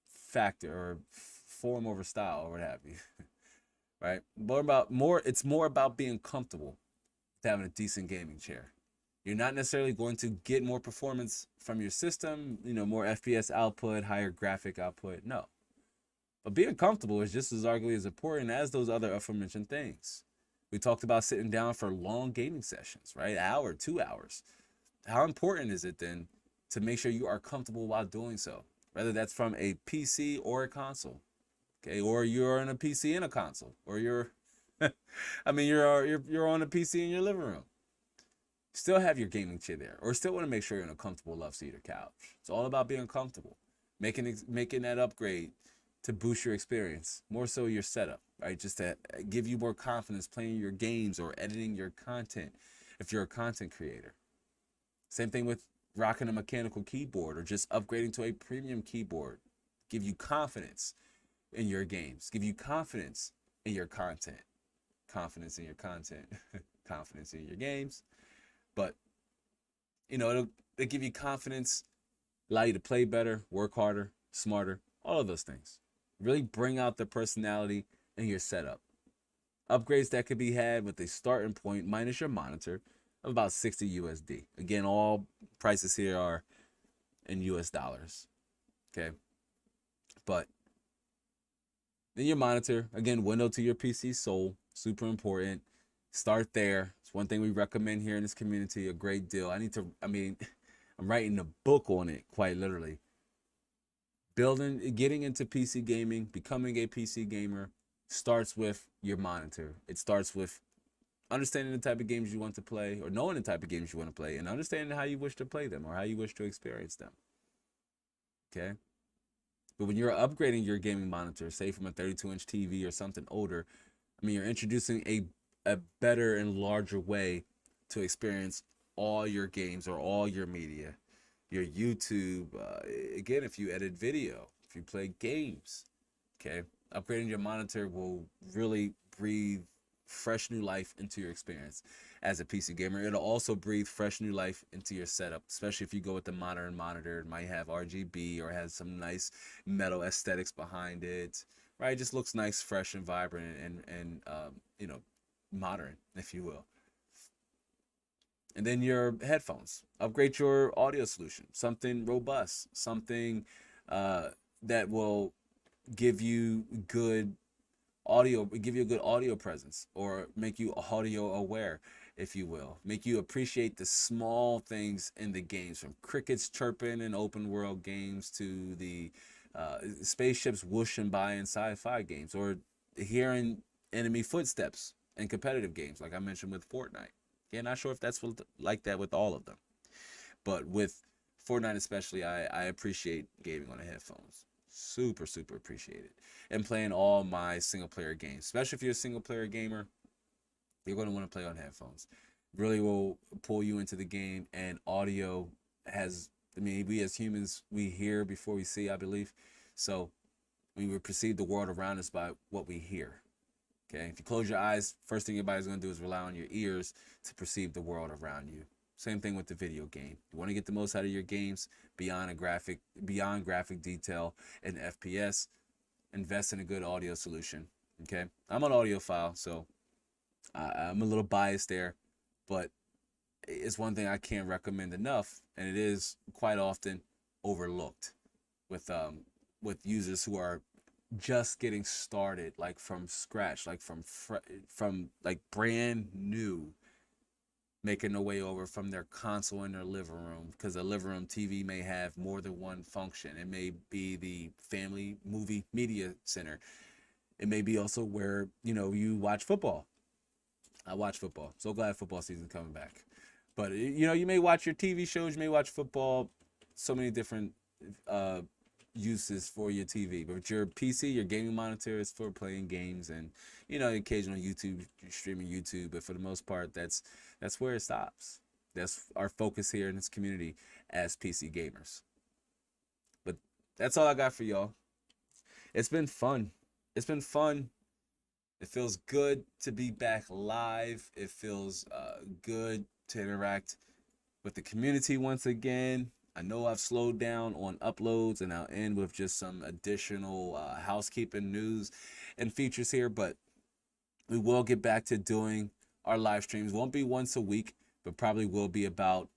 Speaker 1: factor, or form over style, or what have you. Right? It's more about being comfortable with having a decent gaming chair. You're not necessarily going to get more performance from your system, more FPS output, higher graphic output. No. But being comfortable is just as arguably as important as those other aforementioned things. We talked about sitting down for long gaming sessions, right? Hour, 2 hours. How important is it then to make sure you are comfortable while doing so? Whether that's from a PC or a console, okay? Or you're on a PC and a console, or you're on a PC in your living room. Still have your gaming chair there, or still want to make sure you're in a comfortable love seat or couch. It's all about being comfortable, making that upgrade to boost your experience, more so your setup, right? Just to give you more confidence playing your games or editing your content if you're a content creator. Same thing with rocking a mechanical keyboard or just upgrading to a premium keyboard. Give you confidence in your games, give you confidence in your content, confidence in your content, confidence in your games. But, it'll give you confidence, allow you to play better, work harder, smarter, all of those things. Really bring out the personality in your setup. Upgrades that could be had with a starting point minus your monitor of about 60 USD. Again, all prices here are in US dollars. Okay. But Then your monitor, again, window to your PC soul, super important. Start there. It's one thing we recommend here in this community a great deal. I'm writing a book on it, quite literally. Getting into PC gaming, becoming a PC gamer starts with your monitor. It starts with understanding the type of games you want to play, or knowing the type of games you want to play, and understanding how you wish to play them or how you wish to experience them. Okay? But when you're upgrading your gaming monitor, say from a 32-inch TV or something older, you're introducing a better and larger way to experience all your games or all your media. Your YouTube, again, if you edit video, if you play games, okay? Upgrading your monitor will really breathe fresh new life into your experience as a PC gamer. It'll also breathe fresh new life into your setup, especially if you go with the modern monitor. It might have RGB or has some nice metal aesthetics behind it, right? It just looks nice, fresh, and vibrant, and modern, if you will. And then your headphones. Upgrade your audio solution, something robust, something that will give you good audio presence, or make you audio aware, if you will. Make you appreciate the small things in the games, from crickets chirping in open world games to the spaceships whooshing by in sci-fi games, or hearing enemy footsteps in competitive games, like I mentioned with Fortnite. Yeah, not sure if that's like that with all of them, but with Fortnite especially, I appreciate gaming on the headphones. Super, super appreciate it. And playing all my single player games, especially if you're a single player gamer, you're going to want to play on headphones. Really will pull you into the game, and audio we as humans, we hear before we see, I believe. So we would perceive the world around us by what we hear. Okay, if you close your eyes, first thing anybody's going to do is rely on your ears to perceive the world around you. Same thing with the video game. You want to get the most out of your games beyond graphic detail and FPS. Invest in a good audio solution. Okay, I'm an audiophile, so I'm a little biased there, but it's one thing I can't recommend enough, and it is quite often overlooked with users who are just getting started, like from scratch, like from like brand new, making their way over from their console in their living room, because a living room TV may have more than one function. It may be the family movie media center. It may be also where you watch football. I watch football. So glad football season's coming back. But you may watch your TV shows, you may watch football. So many different uses for your TV. But with your PC, your gaming monitor is for playing games, and occasional YouTube, streaming YouTube. But for the most part, that's where it stops. That's our focus here in this community as PC gamers. But that's all I got for y'all. It's been fun. It's been fun. It feels good to be back live. It feels good to interact with the community once again. I know I've slowed down on uploads, and I'll end with just some additional housekeeping news and features here, but we will get back to doing our live streams. Won't be once a week, but probably will be about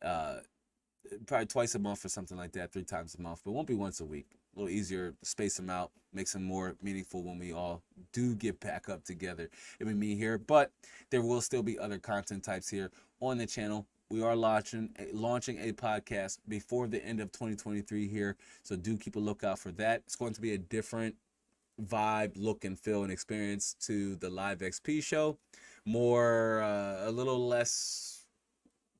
Speaker 1: probably twice a month or something like that, 3 times a month, but won't be once a week. A little easier to space them out, makes them more meaningful when we all do get back up together. It would be me here, but there will still be other content types here on the channel. We are launching a podcast before the end of 2023 here, so do keep a lookout for that. It's going to be a different vibe, look, and feel and experience to the Live XP show. More, a little less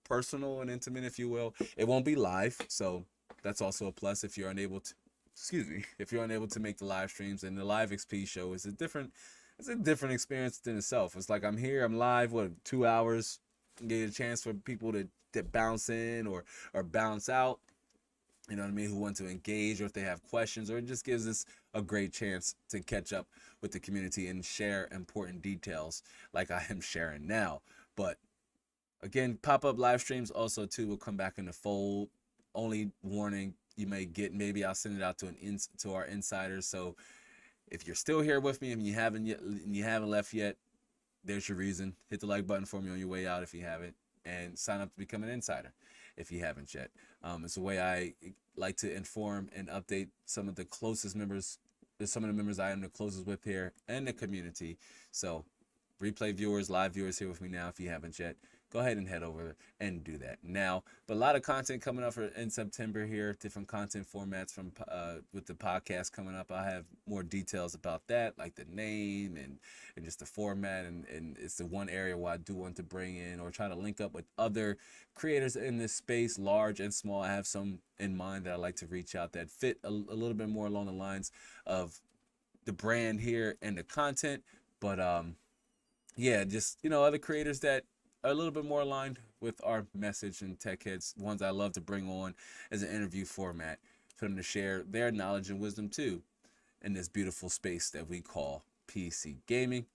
Speaker 1: personal and intimate, if you will. It won't be live, so that's also a plus if you're unable to. If you're unable to make the live streams. And the Live XP show is a different experience in itself. It's like I'm here, I'm live, 2 hours, get a chance for people to bounce in or bounce out, you know what I mean, who want to engage, or if they have questions, or it just gives us a great chance to catch up with the community and share important details like I am sharing now. But again, pop-up live streams also too will come back in the fold. Only warning you may get, maybe I'll send it out to our insiders. So if you're still here with me and you haven't left yet, there's your reason. Hit the like button for me on your way out if you haven't, and sign up to become an insider if you haven't yet. It's a way I like to inform and update some of the closest members some of the members I am the closest with here and the community. So replay viewers, live viewers here with me now. If you haven't yet, go ahead and head over and do that now. But a lot of content coming up in September here, different content formats from with the podcast coming up. I have more details about that, like the name and just the format, and it's the one area where I do want to bring in or try to link up with other creators in this space, large and small. I have some in mind that I like to reach out that fit a little bit more along the lines of the brand here and the content, but yeah, just, you know, other creators that are a little bit more aligned with our message and tech heads, ones I love to bring on as an interview format for them to share their knowledge and wisdom too in this beautiful space that we call PC gaming.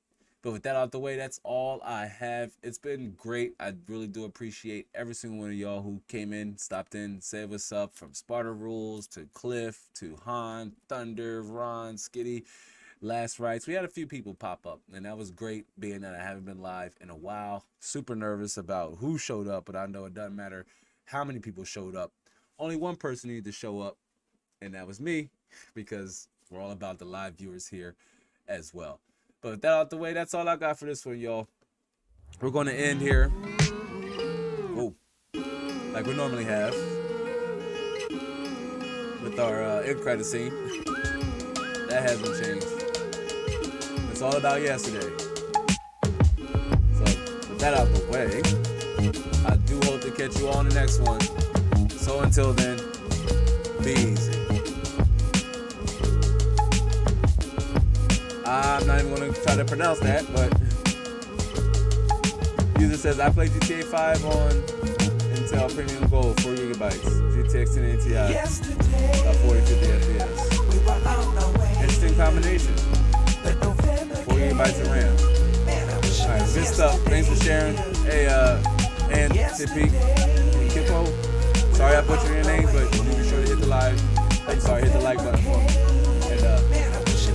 Speaker 1: But with that out the way, that's all I have. It's been great. I really do appreciate every single one of y'all who came in, stopped in, said what's up, from Sparta Rules to Cliff to Han, Thunder, Ron, Skitty, Last Rites. We had a few people pop up, and that was great, being that I haven't been live in a while. Super nervous about who showed up, but I know it doesn't matter how many people showed up. Only one person needed to show up, and that was me, because we're all about the live viewers here as well. But with that out the way, that's all I got for this one, y'all. We're going to end here, like we normally have, with our end credit scene. That hasn't changed. It's all about yesterday. So with that out the way, I do hope to catch you all on the next one. So until then, be easy. I'm not even going to try to pronounce that, but user says, I played GTA 5 on Intel Premium Gold, 4 gigabytes, GTX 1080 Ti, about 40, 50 FPS. Interesting combination. 4 gigabytes of RAM. Alright, good stuff. Thanks for sharing. Hey, and Tippy, Kippo. Sorry I butchered your name, but be sure to hit the hit the like button for me.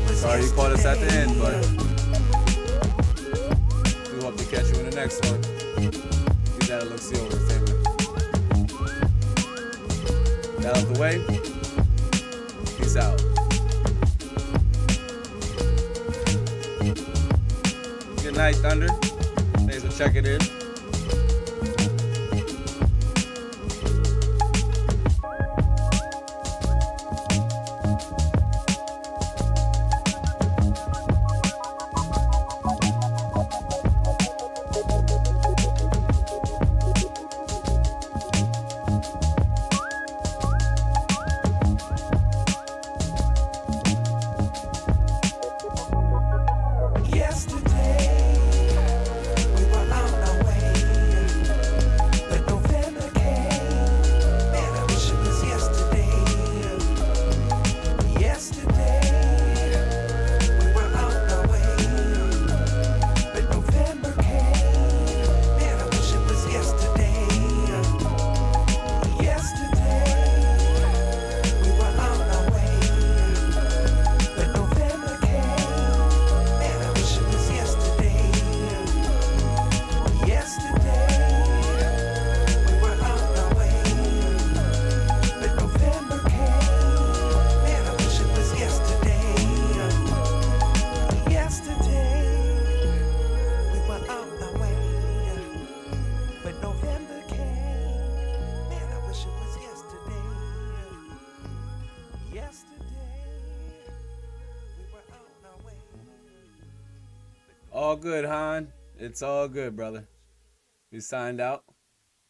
Speaker 1: And sorry you caught us at the end, but we hope to catch you in the next one. Give that a look, see over, family. That out the way. Peace out. Good night, Thunder. Thanks for checking in. All good, Han. It's all good, brother. We signed out,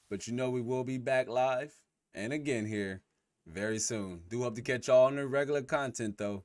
Speaker 1: but you know we will be back live and again here very soon. Do hope to catch y'all on the regular content, though.